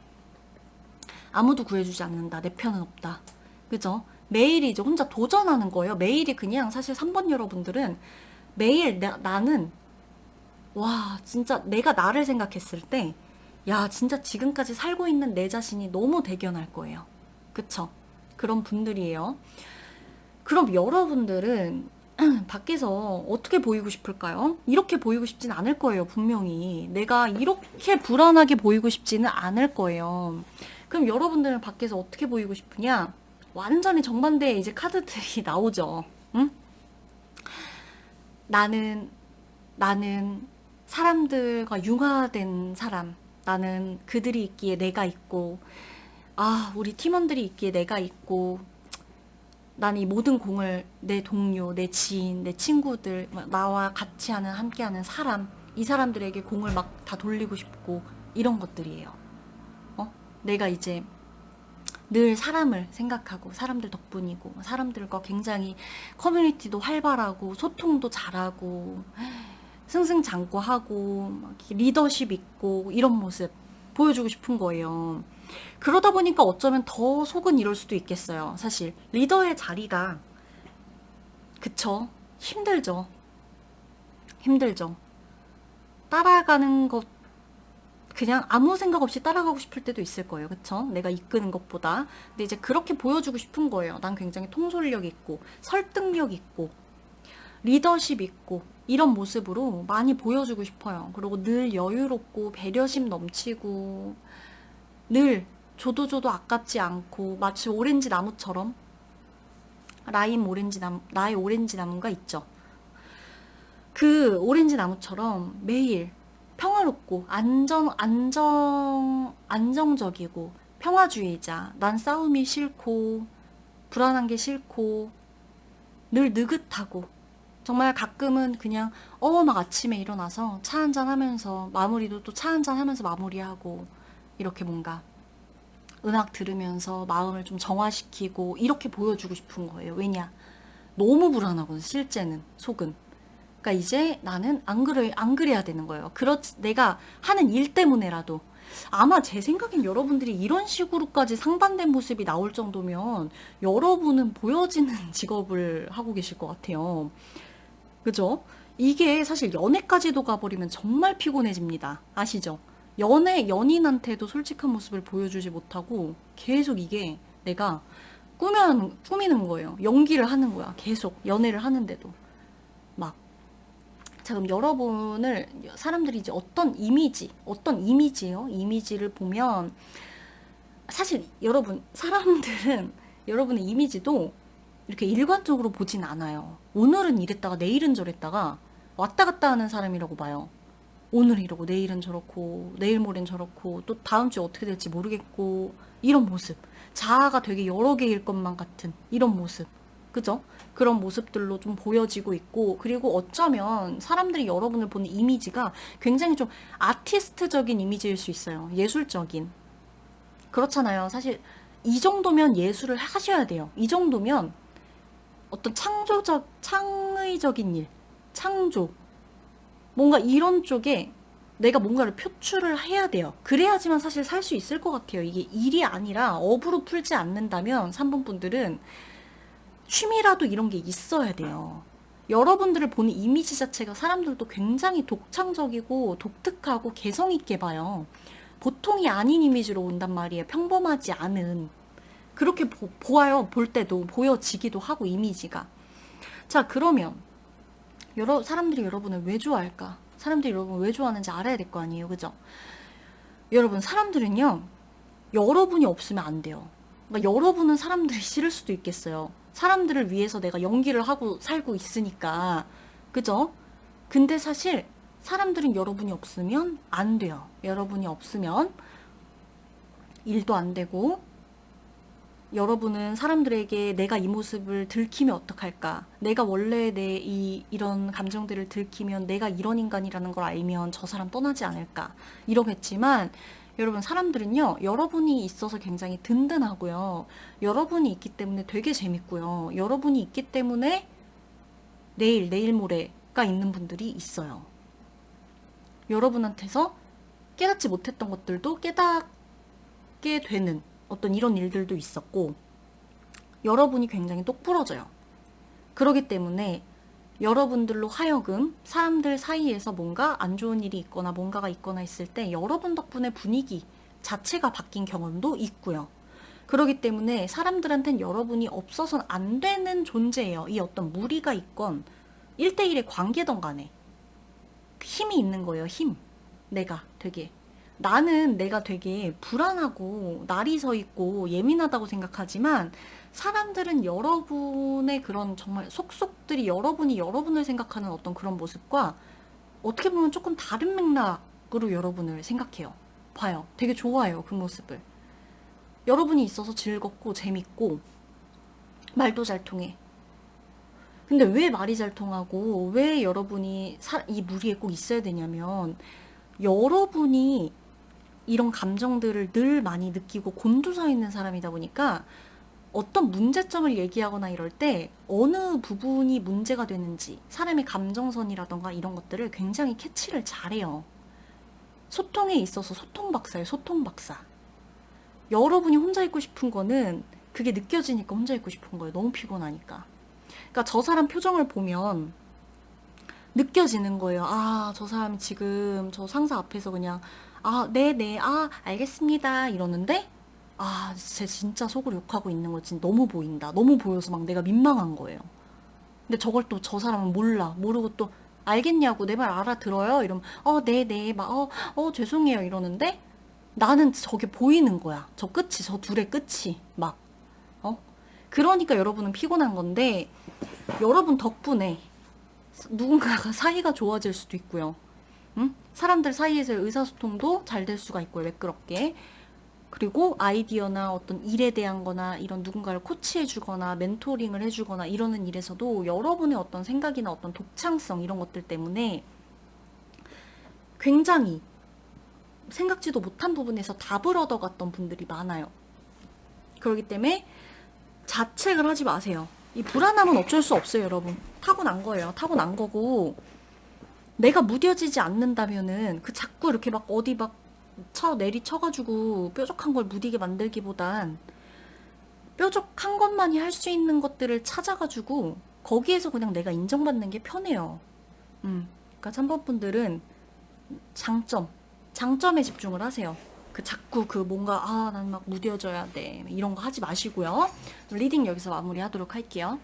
아무도 구해주지 않는다. 내 편은 없다. 그죠? 매일이 이제 혼자 도전하는 거예요. 매일이 그냥 사실 3번 여러분들은 매일 나는 와, 진짜 내가 나를 생각했을 때, 야, 진짜 지금까지 살고 있는 내 자신이 너무 대견할 거예요. 그쵸? 그런 분들이에요. 그럼 여러분들은 밖에서 어떻게 보이고 싶을까요? 이렇게 보이고 싶진 않을 거예요, 분명히. 내가 이렇게 불안하게 보이고 싶지는 않을 거예요. 그럼 여러분들은 밖에서 어떻게 보이고 싶으냐? 완전히 정반대의 이제 카드들이 나오죠. 응? 나는 나는 사람들과 융화된 사람. 나는 그들이 있기에 내가 있고, 아, 우리 팀원들이 있기에 내가 있고, 나는 이 모든 공을 내 동료, 내 지인, 내 친구들, 나와 같이 하는, 함께하는 사람, 이 사람들에게 공을 막 다 돌리고 싶고, 이런 것들이에요. 내가 이제 늘 사람을 생각하고, 사람들 덕분이고, 사람들과 굉장히 커뮤니티도 활발하고, 소통도 잘하고, 승승장구하고 막 리더십 있고 이런 모습 보여주고 싶은 거예요. 그러다 보니까 어쩌면 더 속은 이럴 수도 있겠어요. 사실 리더의 자리가 그쵸? 힘들죠. 힘들죠. 따라가는 것 그냥 아무 생각 없이 따라가고 싶을 때도 있을 거예요. 그쵸? 내가 이끄는 것보다. 근데 이제 그렇게 보여주고 싶은 거예요. 난 굉장히 통솔력 있고 설득력 있고 리더십 있고 이런 모습으로 많이 보여주고 싶어요. 그리고 늘 여유롭고 배려심 넘치고 늘 줘도 아깝지 않고 마치 오렌지 나무처럼 라임 오렌지 나무, 나의 오렌지 나무가 있죠. 그 오렌지 나무처럼 매일 평화롭고 안정적이고 평화주의자. 난 싸움이 싫고 불안한 게 싫고 늘 느긋하고 정말 가끔은 그냥 막 아침에 일어나서 차 한잔 하면서 마무리도 또 차 한잔 하면서 마무리하고 이렇게 뭔가 음악 들으면서 마음을 좀 정화시키고 이렇게 보여주고 싶은 거예요. 왜냐? 너무 불안하거든, 실제는, 속은. 그러니까 이제 나는 안 그래야 되는 거예요. 내가 하는 일 때문에라도. 아마 제 생각엔 여러분들이 이런 식으로까지 상반된 모습이 나올 정도면 여러분은 보여지는 직업을 하고 계실 것 같아요. 그죠? 이게 사실 연애까지도 가버리면 정말 피곤해집니다. 아시죠? 연인한테도 솔직한 모습을 보여주지 못하고 계속 이게 내가 꾸미는 거예요. 연기를 하는 거야. 계속 연애를 하는데도. 막. 자, 그럼 사람들이 이제 어떤 이미지요? 이미지를 보면 사실 사람들은 여러분의 이미지도 이렇게 일관적으로 보진 않아요. 오늘은 이랬다가 내일은 저랬다가 왔다 갔다 하는 사람이라고 봐요. 오늘 이러고 내일은 저렇고 내일 모레는 저렇고 또 다음 주에 어떻게 될지 모르겠고 이런 모습. 자아가 되게 여러 개일 것만 같은 이런 모습. 그죠? 그런 모습들로 좀 보여지고 있고 그리고 어쩌면 사람들이 여러분을 보는 이미지가 굉장히 좀 아티스트적인 이미지일 수 있어요. 예술적인. 그렇잖아요. 사실 이 정도면 예술을 하셔야 돼요. 이 정도면 어떤 창의적인 일, 창조, 뭔가 이런 쪽에 내가 뭔가를 표출을 해야 돼요. 그래야지만 사실 살 수 있을 것 같아요. 이게 일이 아니라 업으로 풀지 않는다면 3번 분들은 취미라도 이런 게 있어야 돼요. 여러분들을 보는 이미지 자체가 사람들도 굉장히 독창적이고 독특하고 개성 있게 봐요. 보통이 아닌 이미지로 온단 말이에요. 평범하지 않은. 그렇게 보아요. 볼 때도 보여지기도 하고 이미지가. 자, 그러면 사람들이 여러분을 왜 좋아할까? 사람들이 여러분을 왜 좋아하는지 알아야 될 거 아니에요. 그죠? 여러분, 사람들은요. 여러분이 없으면 안 돼요. 그러니까 여러분은 사람들이 싫을 수도 있겠어요. 사람들을 위해서 내가 연기를 하고 살고 있으니까. 그죠? 근데 사실 사람들은 여러분이 없으면 안 돼요. 여러분이 없으면 일도 안 되고 여러분은 사람들에게 내가 이 모습을 들키면 어떡할까? 내가 원래 이런 감정들을 들키면 내가 이런 인간이라는 걸 알면 저 사람 떠나지 않을까? 이러겠지만, 여러분, 사람들은요, 여러분이 있어서 굉장히 든든하고요. 여러분이 있기 때문에 되게 재밌고요. 여러분이 있기 때문에 내일 모레가 있는 분들이 있어요. 여러분한테서 깨닫지 못했던 것들도 깨닫게 되는 어떤 이런 일들도 있었고, 여러분이 굉장히 똑부러져요. 그렇기 때문에 여러분들로 하여금 사람들 사이에서 뭔가 안 좋은 일이 있거나 뭔가가 있거나 했을 때 여러분 덕분에 분위기 자체가 바뀐 경험도 있고요. 그렇기 때문에 사람들한텐 여러분이 없어서는 안 되는 존재예요. 이 어떤 무리가 있건 1대1의 관계던 간에 힘이 있는 거예요. 힘. 나는 내가 되게 불안하고 날이 서 있고 예민하다고 생각하지만, 사람들은 여러분의 그런 정말 속속들이 여러분이 여러분을 생각하는 어떤 그런 모습과 어떻게 보면 조금 다른 맥락으로 여러분을 생각해요. 봐요. 되게 좋아해요, 그 모습을. 여러분이 있어서 즐겁고 재밌고 말도 잘 통해. 근데 왜 말이 잘 통하고 왜 여러분이 이 무리에 꼭 있어야 되냐면, 여러분이 이런 감정들을 늘 많이 느끼고 곤두서 있는 사람이다 보니까 어떤 문제점을 얘기하거나 이럴 때 어느 부분이 문제가 되는지, 사람의 감정선이라던가 이런 것들을 굉장히 캐치를 잘해요. 소통에 있어서 소통 박사예요, 소통 박사. 여러분이 혼자 있고 싶은 거는 그게 느껴지니까 혼자 있고 싶은 거예요. 너무 피곤하니까. 그러니까 저 사람 표정을 보면 느껴지는 거예요. 아, 저 사람이 지금 저 상사 앞에서 그냥 네네, 알겠습니다 이러는데, 쟤 진짜 속으로 욕하고 있는 거 진짜 너무 보인다. 너무 보여서 막 내가 민망한 거예요. 근데 저걸 또 저 사람은 모르고 또 알겠냐고, 내 말 알아들어요? 이러면 네네, 막 죄송해요 이러는데, 나는 저게 보이는 거야. 저 둘의 끝이 막 그러니까 여러분은 피곤한 건데, 여러분 덕분에 누군가가 사이가 좋아질 수도 있고요. 응? 사람들 사이에서의 의사소통도 잘 될 수가 있고요, 매끄럽게. 그리고 아이디어나 어떤 일에 대한 거나 이런 누군가를 코치해주거나 멘토링을 해주거나 이러는 일에서도 여러분의 어떤 생각이나 어떤 독창성 이런 것들 때문에 굉장히 생각지도 못한 부분에서 답을 얻어갔던 분들이 많아요. 그렇기 때문에 자책을 하지 마세요. 이 불안함은 어쩔 수 없어요, 여러분. 타고난 거예요. 타고난 거고, 내가 무뎌지지 않는다면은 그 자꾸 이렇게 막 어디 막 내리쳐가지고 뾰족한 걸 무디게 만들기보단 뾰족한 것만이 할 수 있는 것들을 찾아가지고 거기에서 그냥 내가 인정받는 게 편해요. 그러니까 3번 분들은 장점에 집중을 하세요. 그 자꾸 그 뭔가 난 막 무뎌져야 돼 이런 거 하지 마시고요. 리딩 여기서 마무리하도록 할게요.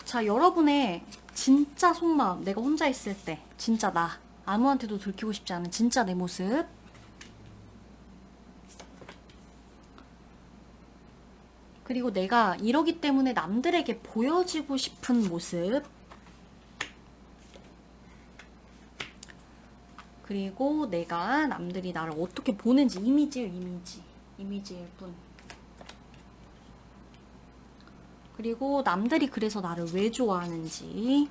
자, 여러분의 진짜 속마음, 내가 혼자 있을 때 진짜 나, 아무한테도 들키고 싶지 않은 진짜 내 모습. 그리고 내가 이러기 때문에 남들에게 보여지고 싶은 모습. 그리고 내가 남들이 나를 어떻게 보는지, 이미지일 뿐. 그리고 남들이 그래서 나를 왜 좋아하는지.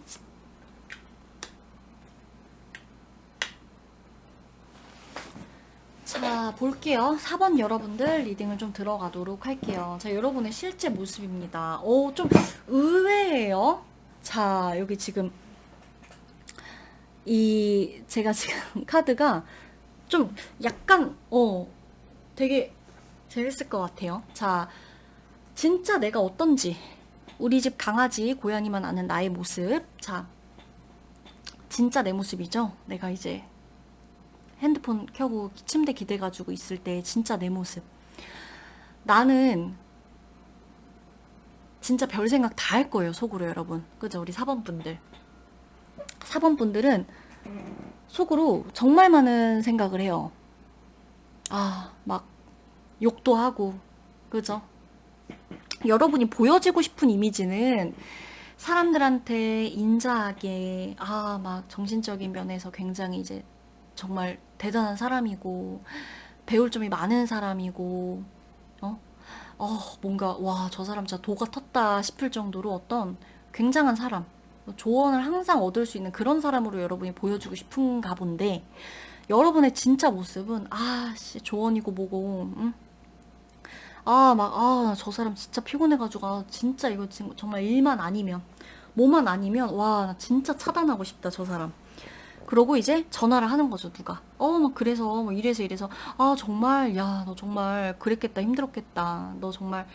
자, 볼게요. 4번 여러분들 리딩을 좀 들어가도록 할게요. 자, 여러분의 실제 모습입니다. 좀 의외예요. 자, 여기 지금 제가 지금 카드가 좀 약간 되게 재밌을 것 같아요. 자, 진짜 내가 어떤지, 우리 집 강아지 고양이만 아는 나의 모습. 자, 진짜 내 모습이죠. 내가 이제 핸드폰 켜고 침대 기대가지고 있을 때 진짜 내 모습. 나는 진짜 별 생각 다 할 거예요, 속으로. 여러분, 그죠? 우리 4번 분들. 4번 분들은 속으로 정말 많은 생각을 해요. 막 욕도 하고, 그죠? 여러분이 보여지고 싶은 이미지는 사람들한테 인자하게, 막 정신적인 면에서 굉장히 이제 정말 대단한 사람이고, 배울 점이 많은 사람이고, 뭔가, 와, 저 사람 진짜 도가 텄다 싶을 정도로 어떤 굉장한 사람. 조언을 항상 얻을 수 있는 그런 사람으로 여러분이 보여주고 싶은가 본데, 여러분의 진짜 모습은 씨 조언이고 뭐고, 응? 나 저 사람 진짜 피곤해가지고, 진짜 이거 지금 정말 일만 아니면, 뭐만 아니면, 와, 나 진짜 차단하고 싶다, 저 사람. 그러고 이제 전화를 하는 거죠, 누가. 막 그래서, 뭐 이래서 이래서, 정말, 야, 너 정말 그랬겠다, 힘들었겠다. 너 정말,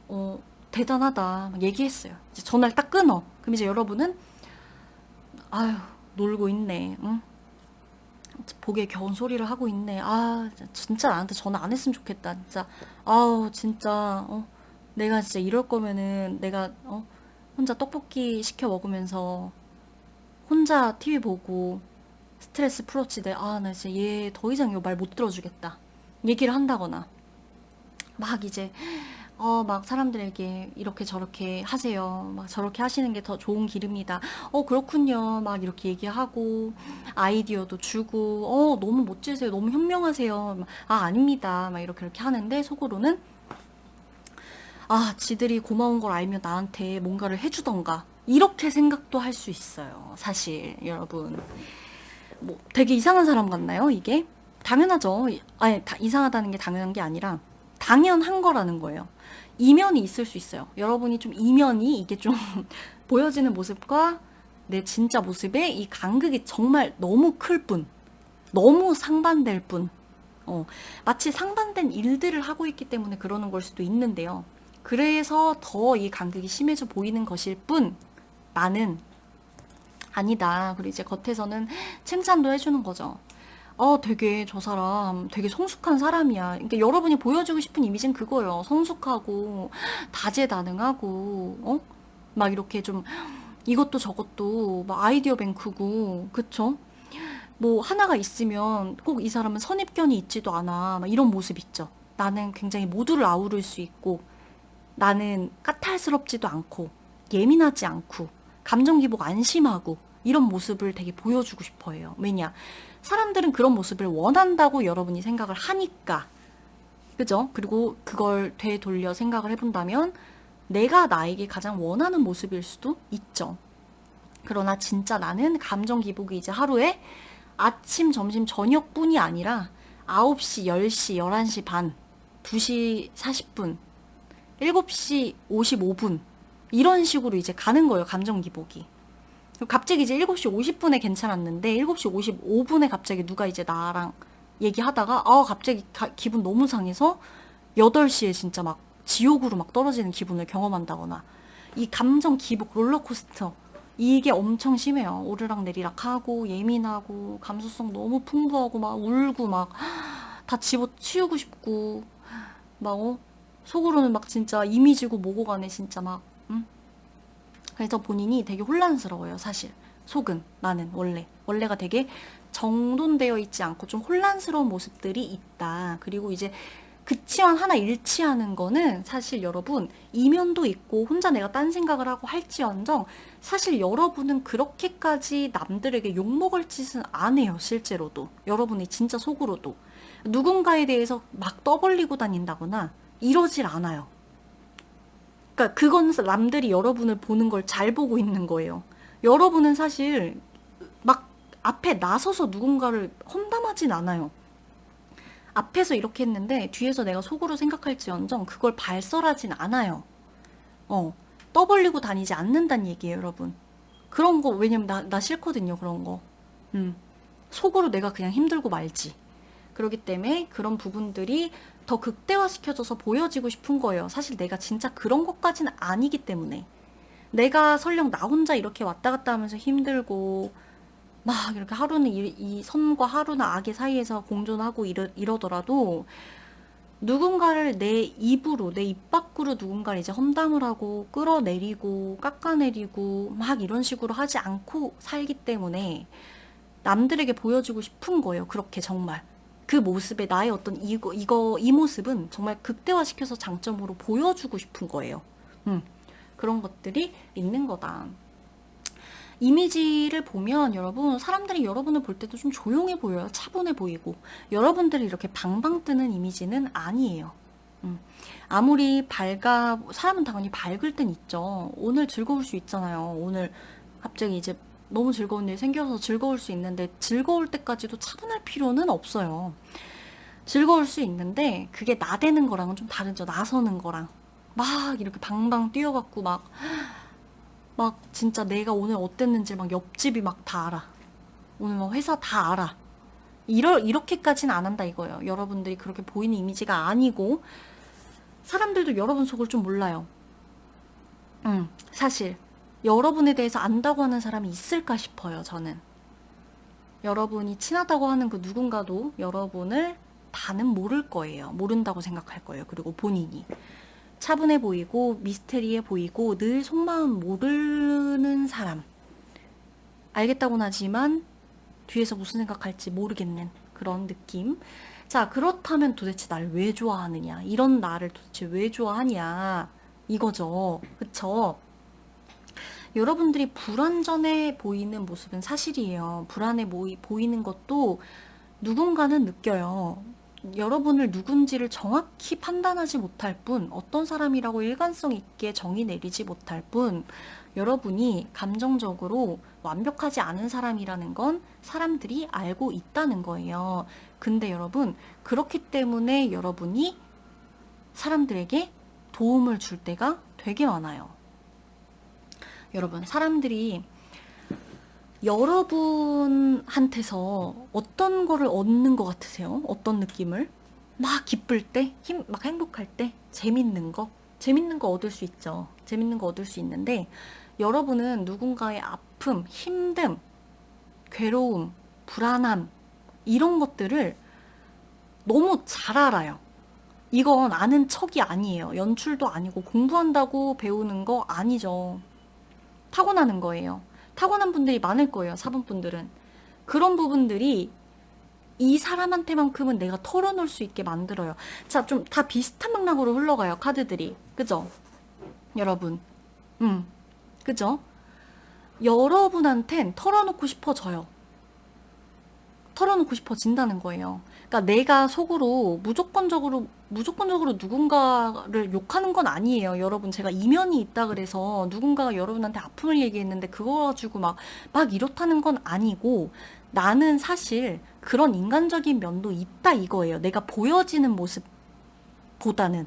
어, 대단하다. 막 얘기했어요. 이제 전화를 딱 끊어. 그럼 이제 여러분은, 아유, 놀고 있네, 응? 복에 겨운 소리를 하고 있네. 진짜 나한테 전화 안 했으면 좋겠다. 진짜. 진짜, 내가 진짜 이럴 거면은 내가, 혼자 떡볶이 시켜 먹으면서 혼자 TV 보고 스트레스 풀었지. 나 진짜 얘 더 이상 이거 말 못 들어주겠다. 얘기를 한다거나. 막 이제, 막 사람들에게 이렇게 저렇게 하세요. 막 저렇게 하시는 게 더 좋은 길입니다. 그렇군요. 막 이렇게 얘기하고, 아이디어도 주고, 너무 멋지세요. 너무 현명하세요. 막, 아닙니다. 막 이렇게 하는데, 속으로는, 지들이 고마운 걸 알면 나한테 뭔가를 해주던가. 이렇게 생각도 할 수 있어요. 사실, 여러분. 뭐, 되게 이상한 사람 같나요, 이게? 당연하죠. 아니, 이상하다는 게 당연한 게 아니라, 당연한 거라는 거예요. 이면이 있을 수 있어요. 여러분이 좀 이면이 이게 좀 보여지는 모습과 내 진짜 모습의 이 간극이 정말 너무 클 뿐, 너무 상반될 뿐, 마치 상반된 일들을 하고 있기 때문에 그러는 걸 수도 있는데요. 그래서 더 이 간극이 심해져 보이는 것일 뿐, 나는 아니다. 그리고 이제 겉에서는 칭찬도 해주는 거죠. 되게 저 사람 되게 성숙한 사람이야. 그러니까 여러분이 보여주고 싶은 이미지는 그거예요. 성숙하고 다재다능하고 막 이렇게 좀 이것도 저것도 막 아이디어 뱅크고 그쵸? 뭐 하나가 있으면 꼭 이 사람은 선입견이 있지도 않아. 막 이런 모습 있죠. 나는 굉장히 모두를 아우를 수 있고 나는 까탈스럽지도 않고 예민하지 않고 감정 기복 안심하고 이런 모습을 되게 보여주고 싶어 해요. 왜냐? 사람들은 그런 모습을 원한다고 여러분이 생각을 하니까. 그죠? 그리고 그걸 되돌려 생각을 해본다면 내가 나에게 가장 원하는 모습일 수도 있죠. 그러나 진짜 나는 감정 기복이 이제 하루에 아침, 점심, 저녁뿐이 아니라 9시, 10시, 11시 반, 2시 40분, 7시 55분 이런 식으로 이제 가는 거예요. 감정 기복이. 갑자기 이제 7시 50분에 괜찮았는데 7시 55분에 갑자기 누가 이제 나랑 얘기하다가 갑자기 기분 너무 상해서 8시에 진짜 막 지옥으로 막 떨어지는 기분을 경험한다거나 이 감정 기복 롤러코스터 이게 엄청 심해요. 오르락 내리락 하고 예민하고 감수성 너무 풍부하고 막 울고 막 다 집어치우고 싶고 막 속으로는 막 진짜 이미지고 뭐고 간에 진짜 막 그래서 본인이 되게 혼란스러워요, 사실. 속은, 나는, 원래가 되게 정돈되어 있지 않고 좀 혼란스러운 모습들이 있다. 그리고 이제 그치만 하나 일치하는 거는 사실 여러분, 이면도 있고 혼자 내가 딴 생각을 하고 할지언정 사실 여러분은 그렇게까지 남들에게 욕먹을 짓은 안 해요, 실제로도. 여러분이 진짜 속으로도. 누군가에 대해서 막 떠벌리고 다닌다거나 이러질 않아요. 그러니까 그건 남들이 여러분을 보는 걸 잘 보고 있는 거예요. 여러분은 사실 막 앞에 나서서 누군가를 험담하진 않아요. 앞에서 이렇게 했는데 뒤에서 내가 속으로 생각할지언정 그걸 발설하진 않아요. 어, 떠벌리고 다니지 않는다는 얘기예요, 여러분. 그런 거 왜냐면 나 싫거든요, 그런 거. 음. 속으로 내가 그냥 힘들고 말지. 그렇기 때문에 그런 부분들이 더 극대화시켜져서 보여지고 싶은 거예요. 사실 내가 진짜 그런 것까지는 아니기 때문에. 내가 설령 나 혼자 이렇게 왔다 갔다 하면서 힘들고, 막 이렇게 하루는 이 선과 하루나 악의 사이에서 공존하고 이러더라도, 누군가를 내 입으로, 내 입 밖으로 누군가를 이제 험담을 하고, 끌어내리고, 깎아내리고, 막 이런 식으로 하지 않고 살기 때문에, 남들에게 보여주고 싶은 거예요. 그렇게 정말. 그 모습에 나의 어떤 이 모습은 정말 극대화시켜서 장점으로 보여주고 싶은 거예요. 그런 것들이 있는 거다. 이미지를 보면 여러분, 사람들이 여러분을 볼 때도 좀 조용해 보여요. 차분해 보이고. 여러분들이 이렇게 방방 뜨는 이미지는 아니에요. 아무리 사람은 당연히 밝을 땐 있죠. 오늘 즐거울 수 있잖아요. 오늘 갑자기 이제 너무 즐거운 일 생겨서 즐거울 수 있는데 즐거울 때까지도 차분할 필요는 없어요. 즐거울 수 있는데 그게 나대는 거랑은 좀 다르죠. 나서는 거랑. 막 이렇게 방방 뛰어갖고 막 진짜 내가 오늘 어땠는지 막 옆집이 막 다 알아. 오늘 막 회사 다 알아. 이렇게까지는 안 한다 이거예요. 여러분들이 그렇게 보이는 이미지가 아니고 사람들도 여러분 속을 좀 몰라요. 사실 여러분에 대해서 안다고 하는 사람이 있을까 싶어요. 저는 여러분이 친하다고 하는 그 누군가도 여러분을 다는 모를 거예요. 모른다고 생각할 거예요. 그리고 본인이 차분해 보이고 미스테리해 보이고 늘 속마음 모르는 사람, 알겠다고는 하지만 뒤에서 무슨 생각할지 모르겠는 그런 느낌. 자, 그렇다면 도대체 날 왜 좋아하느냐, 이런 나를 도대체 왜 좋아하냐 이거죠. 그쵸? 여러분들이 불완전해 보이는 모습은 사실이에요. 불안해 보이는 것도 누군가는 느껴요. 여러분을 누군지를 정확히 판단하지 못할 뿐, 어떤 사람이라고 일관성 있게 정의 내리지 못할 뿐, 여러분이 감정적으로 완벽하지 않은 사람이라는 건 사람들이 알고 있다는 거예요. 근데 여러분, 그렇기 때문에 여러분이 사람들에게 도움을 줄 때가 되게 많아요. 여러분, 사람들이 여러분한테서 어떤 거를 얻는 것 같으세요? 어떤 느낌을? 막 기쁠 때, 막 행복할 때, 재밌는 거? 재밌는 거 얻을 수 있죠. 재밌는 거 얻을 수 있는데, 여러분은 누군가의 아픔, 힘듦, 괴로움, 불안함, 이런 것들을 너무 잘 알아요. 이건 아는 척이 아니에요. 연출도 아니고 공부한다고 배우는 거 아니죠. 타고나는 거예요. 타고난 분들이 많을 거예요. 사분분들은. 그런 부분들이 이 사람한테만큼은 내가 털어놓을 수 있게 만들어요. 자, 좀 다 비슷한 맥락으로 흘러가요. 카드들이. 그죠? 여러분. 그죠? 여러분한텐 털어놓고 싶어져요. 털어놓고 싶어진다는 거예요. 그러니까 내가 속으로 무조건적으로 누군가를 욕하는 건 아니에요. 여러분, 제가 이면이 있다 그래서 누군가가 여러분한테 아픔을 얘기했는데 그거 가지고 막 이렇다는 건 아니고, 나는 사실 그런 인간적인 면도 있다 이거예요. 내가 보여지는 모습보다는.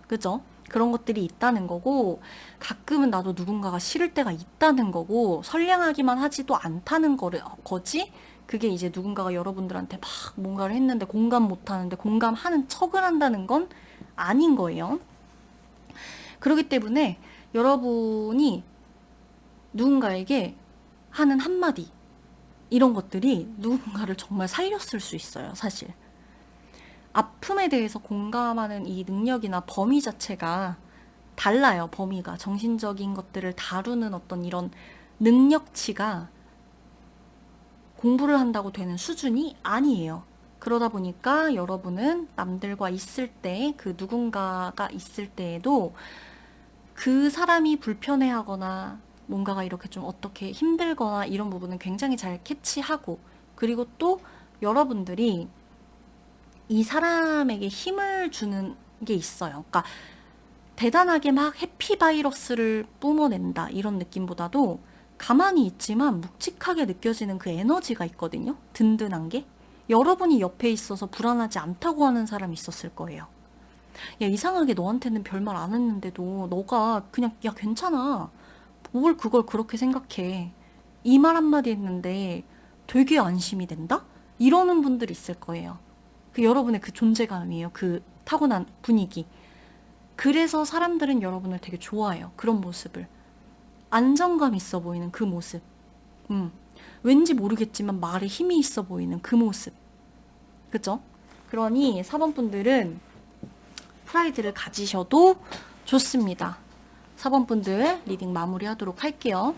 그죠? 그런 것들이 있다는 거고, 가끔은 나도 누군가가 싫을 때가 있다는 거고, 선량하기만 하지도 않다는 거지? 그게 이제 누군가가 여러분들한테 막 뭔가를 했는데 공감 못하는데 공감하는 척을 한다는 건 아닌 거예요. 그렇기 때문에 여러분이 누군가에게 하는 한마디, 이런 것들이 누군가를 정말 살렸을 수 있어요, 사실. 아픔에 대해서 공감하는 이 능력이나 범위 자체가 달라요, 범위가. 정신적인 것들을 다루는 어떤 이런 능력치가 공부를 한다고 되는 수준이 아니에요. 그러다 보니까 여러분은 남들과 있을 때, 그 누군가가 있을 때에도 그 사람이 불편해하거나 뭔가가 이렇게 좀 어떻게 힘들거나 이런 부분은 굉장히 잘 캐치하고, 그리고 또 여러분들이 이 사람에게 힘을 주는 게 있어요. 그러니까 대단하게 막 해피바이러스를 뿜어낸다 이런 느낌보다도 가만히 있지만 묵직하게 느껴지는 그 에너지가 있거든요. 든든한 게. 여러분이 옆에 있어서 불안하지 않다고 하는 사람이 있었을 거예요. 야, 이상하게 너한테는 별말 안 했는데도 너가 그냥, 야, 괜찮아, 뭘 그걸 그렇게 생각해, 이 말 한마디 했는데 되게 안심이 된다? 이러는 분들이 있을 거예요. 그 여러분의 그 존재감이에요. 그 타고난 분위기. 그래서 사람들은 여러분을 되게 좋아해요. 그런 모습을. 안정감 있어 보이는 그 모습. 왠지 모르겠지만 말에 힘이 있어 보이는 그 모습. 그죠? 그러니 4번 분들은 프라이드를 가지셔도 좋습니다. 4번 분들 리딩 마무리하도록 할게요.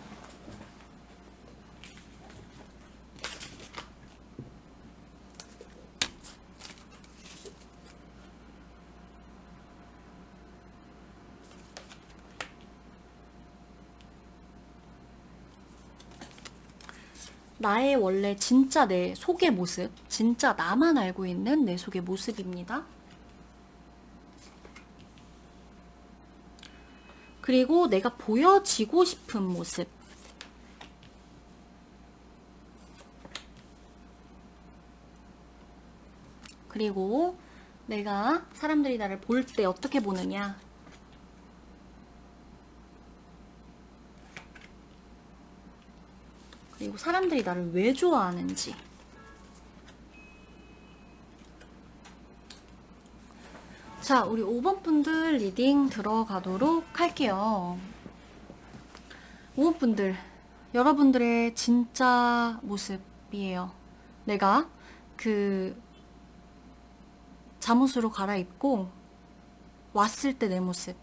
나의 원래 진짜 내 속의 모습, 진짜 나만 알고 있는 내 속의 모습입니다. 그리고 내가 보여지고 싶은 모습. 그리고 내가 사람들이 나를 볼 때 어떻게 보느냐. 그리고 사람들이 나를 왜 좋아하는지. 자, 우리 5번 분들 리딩 들어가도록 할게요. 5번 분들, 여러분들의 진짜 모습이에요. 내가 그 잠옷으로 갈아입고 왔을 때 내 모습.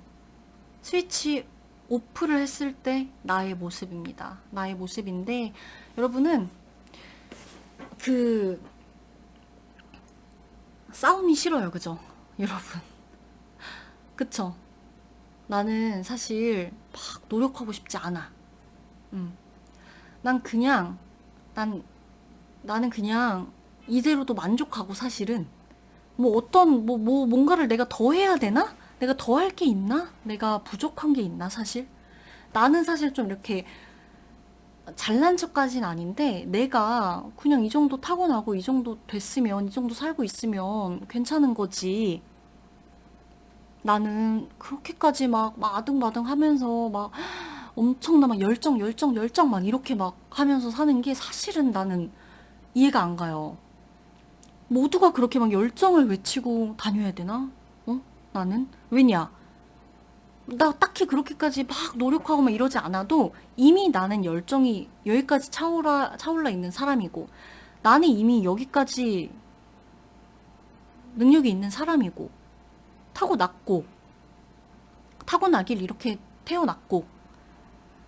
스위치 오프를 했을 때 나의 모습입니다. 나의 모습인데, 여러분은 그 싸움이 싫어요. 그죠? 여러분. 그쵸? 나는 사실 막 노력하고 싶지 않아. 난 그냥, 나는 그냥 이대로도 만족하고 사실은 뭐 어떤, 뭔가를 내가 더 해야 되나? 내가 더 할 게 있나? 내가 부족한 게 있나, 사실? 나는 사실 좀 이렇게 잘난 척까진 아닌데, 내가 그냥 이 정도 타고나고 이 정도 됐으면, 이 정도 살고 있으면 괜찮은 거지. 나는 그렇게까지 막 아등바등 하면서 막 엄청나 막 열정 막 이렇게 막 하면서 사는 게 사실은 나는 이해가 안 가요. 모두가 그렇게 막 열정을 외치고 다녀야 되나? 어? 나는? 왜냐? 나 딱히 그렇게까지 막 노력하고 막 이러지 않아도 이미 나는 열정이 여기까지 차올라 있는 사람이고, 나는 이미 여기까지 능력이 있는 사람이고, 타고났고, 타고나길 이렇게 태어났고,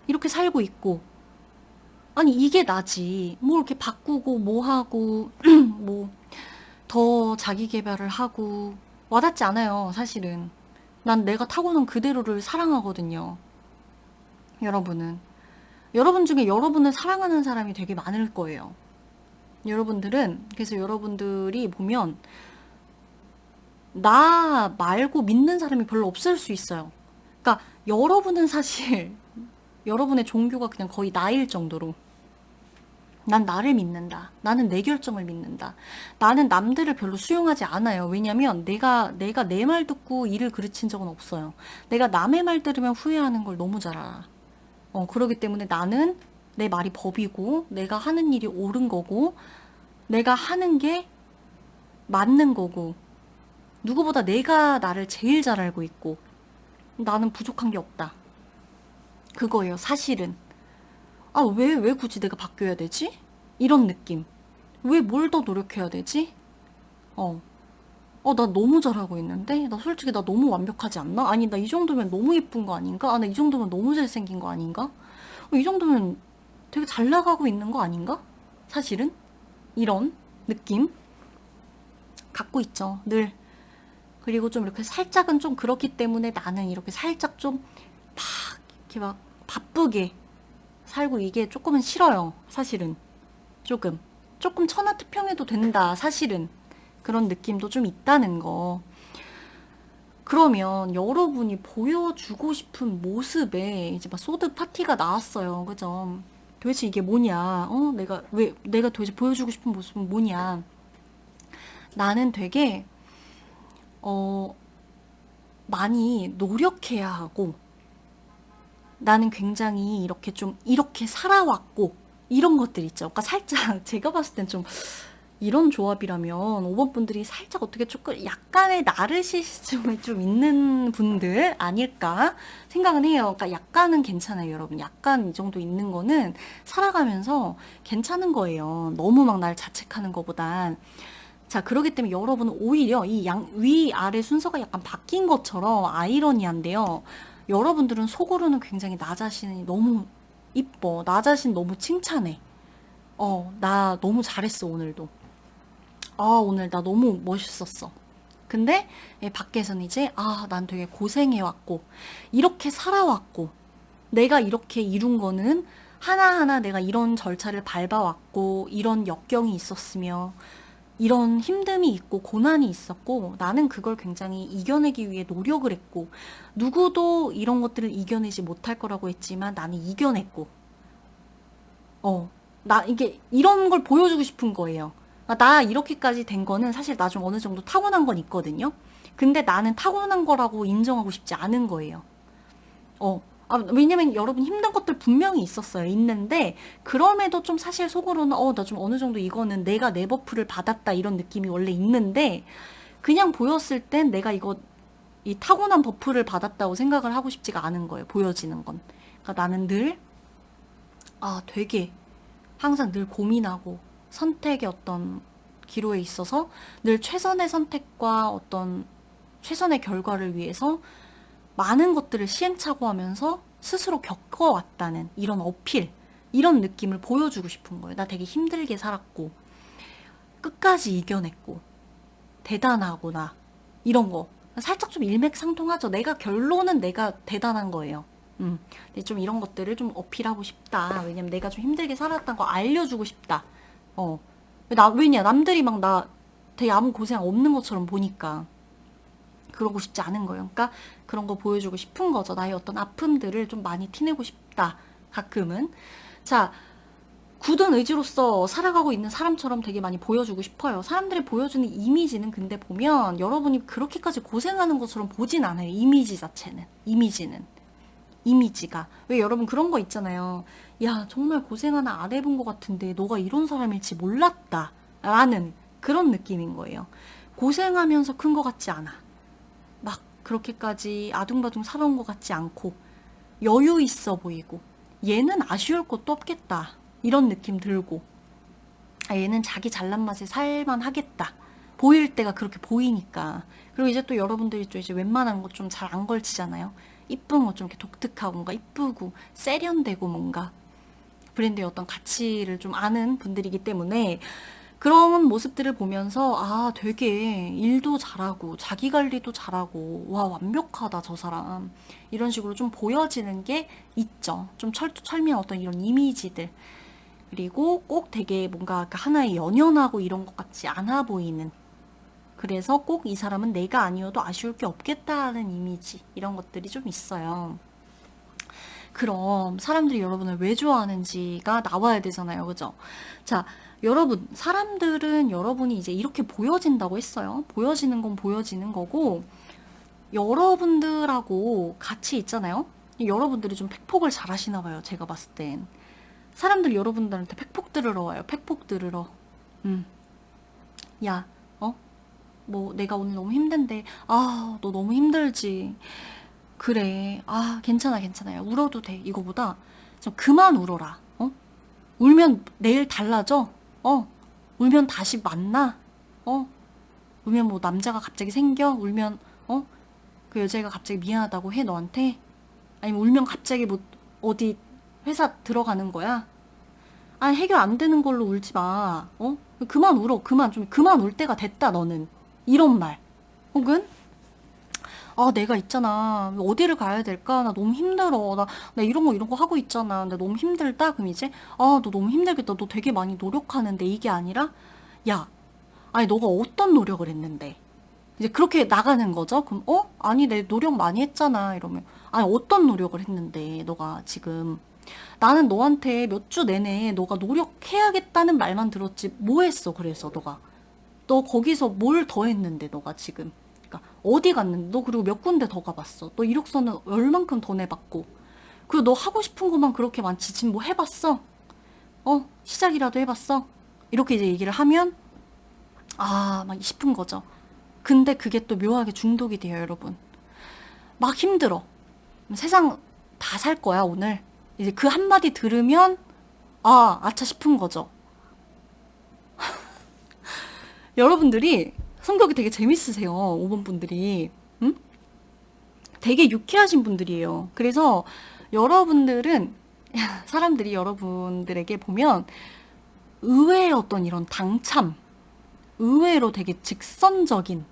이렇게 살고 있고, 아니 이게 나지. 뭐 이렇게 바꾸고 뭐 하고 뭐 더 자기 개발을 하고 와닿지 않아요, 사실은. 난 내가 타고난 그대로를 사랑하거든요. 여러분은. 여러분 중에 여러분을 사랑하는 사람이 되게 많을 거예요. 여러분들은, 그래서 여러분들이 보면 나 말고 믿는 사람이 별로 없을 수 있어요. 그러니까 여러분은 사실 여러분의 종교가 그냥 거의 나일 정도로, 난 나를 믿는다. 나는 내 결정을 믿는다. 나는 남들을 별로 수용하지 않아요. 왜냐면 내가 내 말 듣고 일을 그르친 적은 없어요. 내가 남의 말 들으면 후회하는 걸 너무 잘 알아. 그러기 때문에 나는 내 말이 법이고, 내가 하는 일이 옳은 거고, 내가 하는 게 맞는 거고, 누구보다 내가 나를 제일 잘 알고 있고, 나는 부족한 게 없다. 그거예요, 사실은. 아, 왜 굳이 내가 바뀌어야 되지? 이런 느낌. 왜 뭘 더 노력해야 되지? 어. 나 너무 잘하고 있는데? 나 솔직히 나 너무 완벽하지 않나? 아니, 나 이 정도면 너무 예쁜 거 아닌가? 아, 나 이 정도면 너무 잘생긴 거 아닌가? 이 정도면 되게 잘 나가고 있는 거 아닌가? 사실은? 이런 느낌 갖고 있죠, 늘. 그리고 좀 이렇게 살짝은 좀 그렇기 때문에 나는 이렇게 살짝 좀 막, 이렇게 막 바쁘게 살고 이게 조금은 싫어요, 사실은. 조금 천하태평해도 된다, 사실은. 그런 느낌도 좀 있다는 거. 그러면 여러분이 보여주고 싶은 모습에 이제 막 소드 파티가 나왔어요. 그죠? 도대체 이게 뭐냐? 내가 도대체 보여주고 싶은 모습은 뭐냐? 나는 되게, 어, 많이 노력해야 하고, 나는 굉장히 이렇게 살아왔고, 이런 것들 있죠. 그러니까 살짝, 제가 봤을 땐 좀, 이런 조합이라면 5번 분들이 살짝 어떻게 조금 약간의 나르시시즘이 좀 있는 분들 아닐까 생각은 해요. 그러니까 약간은 괜찮아요, 여러분. 약간 이 정도 있는 거는 살아가면서 괜찮은 거예요. 너무 막 날 자책하는 것보단. 자, 그러기 때문에 여러분은 오히려 이 위아래 순서가 약간 바뀐 것처럼 아이러니한데요. 여러분들은 속으로는 굉장히 나 자신이 너무 이뻐. 나 자신 너무 칭찬해. 나 너무 잘했어, 오늘도. 오늘 나 너무 멋있었어. 근데 밖에서는 이제 난 되게 고생해왔고, 이렇게 살아왔고, 내가 이렇게 이룬 거는 하나하나 내가 이런 절차를 밟아왔고, 이런 역경이 있었으며, 이런 힘듦이 있고 고난이 있었고, 나는 그걸 굉장히 이겨내기 위해 노력을 했고, 누구도 이런 것들을 이겨내지 못할 거라고 했지만 나는 이겨냈고, 이게 이런 걸 보여주고 싶은 거예요. 나 이렇게까지 된 거는 사실 나 좀 어느 정도 타고난 건 있거든요. 근데 나는 타고난 거라고 인정하고 싶지 않은 거예요. 왜냐면 여러분 힘든 것들 분명히 있었어요. 있는데, 그럼에도 좀 사실 속으로는, 나 좀 어느 정도 이거는 내가 내 버프를 받았다 이런 느낌이 원래 있는데, 그냥 보였을 땐 내가 이 타고난 버프를 받았다고 생각을 하고 싶지가 않은 거예요. 보여지는 건. 그러니까 나는 늘, 되게 항상 늘 고민하고 선택의 어떤 기로에 있어서 늘 최선의 선택과 어떤 최선의 결과를 위해서 많은 것들을 시행착오하면서 스스로 겪어왔다는 이런 어필, 이런 느낌을 보여주고 싶은 거예요. 나 되게 힘들게 살았고, 끝까지 이겨냈고, 대단하구나. 이런 거. 살짝 좀 일맥상통하죠. 결론은 내가 대단한 거예요. 근데 좀 이런 것들을 좀 어필하고 싶다. 왜냐면 내가 좀 힘들게 살았다는 거 알려주고 싶다. 어. 왜냐, 남들이 막 되게 아무 고생 없는 것처럼 보니까. 그러고 싶지 않은 거예요. 그러니까 그런 거 보여주고 싶은 거죠. 나의 어떤 아픔들을 좀 많이 티내고 싶다. 가끔은. 자, 굳은 의지로서 살아가고 있는 사람처럼 되게 많이 보여주고 싶어요. 사람들이 보여주는 이미지는 근데 보면 여러분이 그렇게까지 고생하는 것처럼 보진 않아요. 이미지 자체는. 이미지가. 왜 여러분 그런 거 있잖아요. 야, 정말 고생 하나 안 해본 것 같은데 너가 이런 사람일지 몰랐다. 라는 그런 느낌인 거예요. 고생하면서 큰 것 같지 않아. 막 그렇게까지 아둥바둥 살아온 것 같지 않고 여유 있어 보이고 얘는 아쉬울 것도 없겠다. 이런 느낌 들고 얘는 자기 잘난 맛에 살만 하겠다. 보일 때가 그렇게 보이니까. 그리고 이제 또 여러분들이 또 이제 웬만한 거 좀 잘 안 걸치잖아요. 이쁜 거 좀 이렇게 독특하고 뭔가 이쁘고 세련되고 뭔가 브랜드의 어떤 가치를 좀 아는 분들이기 때문에 그런 모습들을 보면서 되게 일도 잘하고 자기 관리도 잘하고 와 완벽하다 저 사람 이런 식으로 좀 보여지는 게 있죠. 좀 철두철미한 어떤 이런 이미지들 그리고 꼭 되게 뭔가 하나의 연연하고 이런 것 같지 않아 보이는 그래서 꼭 이 사람은 내가 아니어도 아쉬울 게 없겠다는 이미지 이런 것들이 좀 있어요. 그럼 사람들이 여러분을 왜 좋아하는지가 나와야 되잖아요. 그죠? 자, 여러분, 사람들은 여러분이 이제 이렇게 보여진다고 했어요. 보여지는 건 보여지는 거고, 여러분들하고 같이 있잖아요. 여러분들이 좀 팩폭을 잘 하시나 봐요. 제가 봤을 땐. 사람들이 여러분들한테 팩폭 들으러 와요. 팩폭 들으러. 음. 야, 뭐 내가 오늘 너무 힘든데, 너 너무 힘들지. 그래. 괜찮아, 괜찮아요. 울어도 돼. 이거보다 좀 그만 울어라. 울면 내일 달라져. 울면 다시 만나. 어? 울면 뭐 남자가 갑자기 생겨? 울면, 그 여자애가 갑자기 미안하다고 해, 너한테? 아니면 울면 갑자기 뭐, 어디 회사 들어가는 거야? 아니, 해결 안 되는 걸로 울지 마. 그만 울어. 그만 울 때가 됐다, 너는. 이런 말. 혹은, 내가 있잖아. 어디를 가야 될까? 나 너무 힘들어. 나 이런 거 하고 있잖아. 근데 너무 힘들다? 그럼 이제, 너 너무 힘들겠다. 너 되게 많이 노력하는데. 이게 아니라, 야, 아니, 너가 어떤 노력을 했는데? 이제 그렇게 나가는 거죠? 그럼, 아니, 내 노력 많이 했잖아. 이러면, 아니, 어떤 노력을 했는데, 너가 지금. 나는 너한테 몇 주 내내 너가 노력해야겠다는 말만 들었지. 뭐 했어, 그래서 너가. 너 거기서 뭘 더 했는데, 너가 지금. 그러니까 어디 갔는데, 너 그리고 몇 군데 더 가봤어. 너 이력서는 얼만큼 더 내봤고. 그리고 너 하고 싶은 것만 그렇게 많지. 지금 뭐 해봤어? 시작이라도 해봤어? 이렇게 이제 얘기를 하면, 막 싶은 거죠. 근데 그게 또 묘하게 중독이 돼요, 여러분. 막 힘들어. 세상 다 살 거야, 오늘. 이제 그 한마디 들으면, 아차 싶은 거죠. 여러분들이 성격이 되게 재밌으세요, 5번 분들이. 응? 되게 유쾌하신 분들이에요. 그래서 여러분들은, 사람들이 여러분들에게 보면, 의외의 어떤 이런 당참, 의외로 되게 직선적인,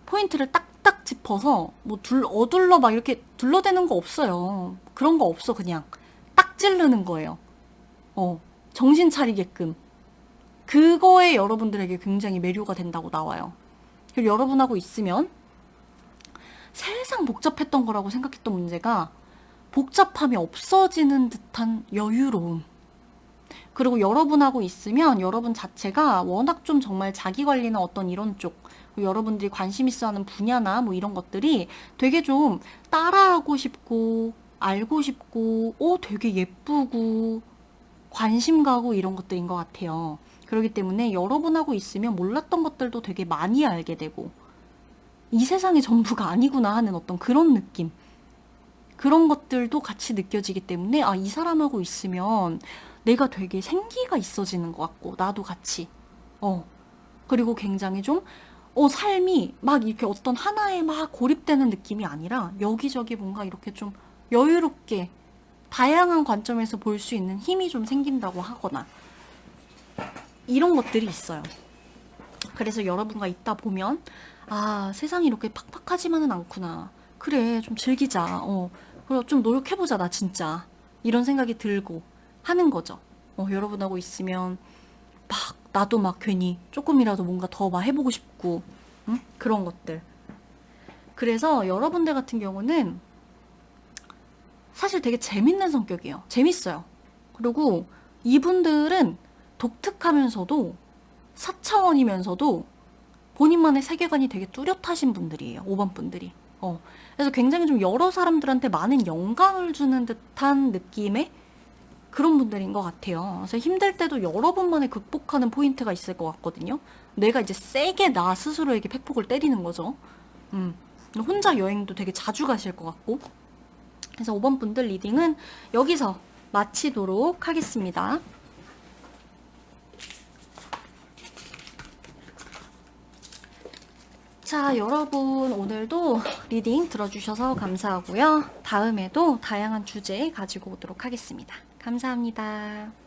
포인트를 딱딱 짚어서 뭐 어둘러 막 이렇게 둘러대는 거 없어요. 그런 거 없어. 그냥 딱 찌르는 거예요. 정신 차리게끔. 그거에 여러분들에게 굉장히 매료가 된다고 나와요. 그리고 여러분하고 있으면 세상 복잡했던 거라고 생각했던 문제가 복잡함이 없어지는 듯한 여유로움. 그리고 여러분하고 있으면 여러분 자체가 워낙 좀 정말 자기 관리나 어떤 이런 쪽, 여러분들이 관심 있어 하는 분야나 뭐 이런 것들이 되게 좀 따라하고 싶고, 알고 싶고, 되게 예쁘고, 관심 가고 이런 것들인 것 같아요. 그렇기 때문에 여러분하고 있으면 몰랐던 것들도 되게 많이 알게 되고, 이 세상이 전부가 아니구나 하는 어떤 그런 느낌. 그런 것들도 같이 느껴지기 때문에, 아, 이 사람하고 있으면 내가 되게 생기가 있어지는 것 같고, 나도 같이. 그리고 굉장히 좀, 삶이 막 이렇게 어떤 하나에 막 고립되는 느낌이 아니라, 여기저기 뭔가 이렇게 좀 여유롭게, 다양한 관점에서 볼 수 있는 힘이 좀 생긴다고 하거나, 이런 것들이 있어요. 그래서 여러분과 있다 보면, 아, 세상이 이렇게 팍팍하지만은 않구나. 그래, 좀 즐기자. 그리고 좀 노력해보자, 나 진짜. 이런 생각이 들고 하는 거죠. 여러분하고 있으면 막, 나도 막 괜히 조금이라도 뭔가 더 막 해보고 싶고, 응? 그런 것들. 그래서 여러분들 같은 경우는 사실 되게 재밌는 성격이에요. 재밌어요. 그리고 이분들은 독특하면서도 4차원이면서도 본인만의 세계관이 되게 뚜렷하신 분들이에요. 5번 분들이. 그래서 굉장히 좀 여러 사람들한테 많은 영감을 주는 듯한 느낌의 그런 분들인 것 같아요. 그래서 힘들 때도 여러분만의 극복하는 포인트가 있을 것 같거든요. 내가 이제 세게 나 스스로에게 팩폭을 때리는 거죠. 혼자 여행도 되게 자주 가실 것 같고. 그래서 5번 분들 리딩은 여기서 마치도록 하겠습니다. 자, 여러분 오늘도 리딩 들어주셔서 감사하고요. 다음에도 다양한 주제 가지고 오도록 하겠습니다. 감사합니다.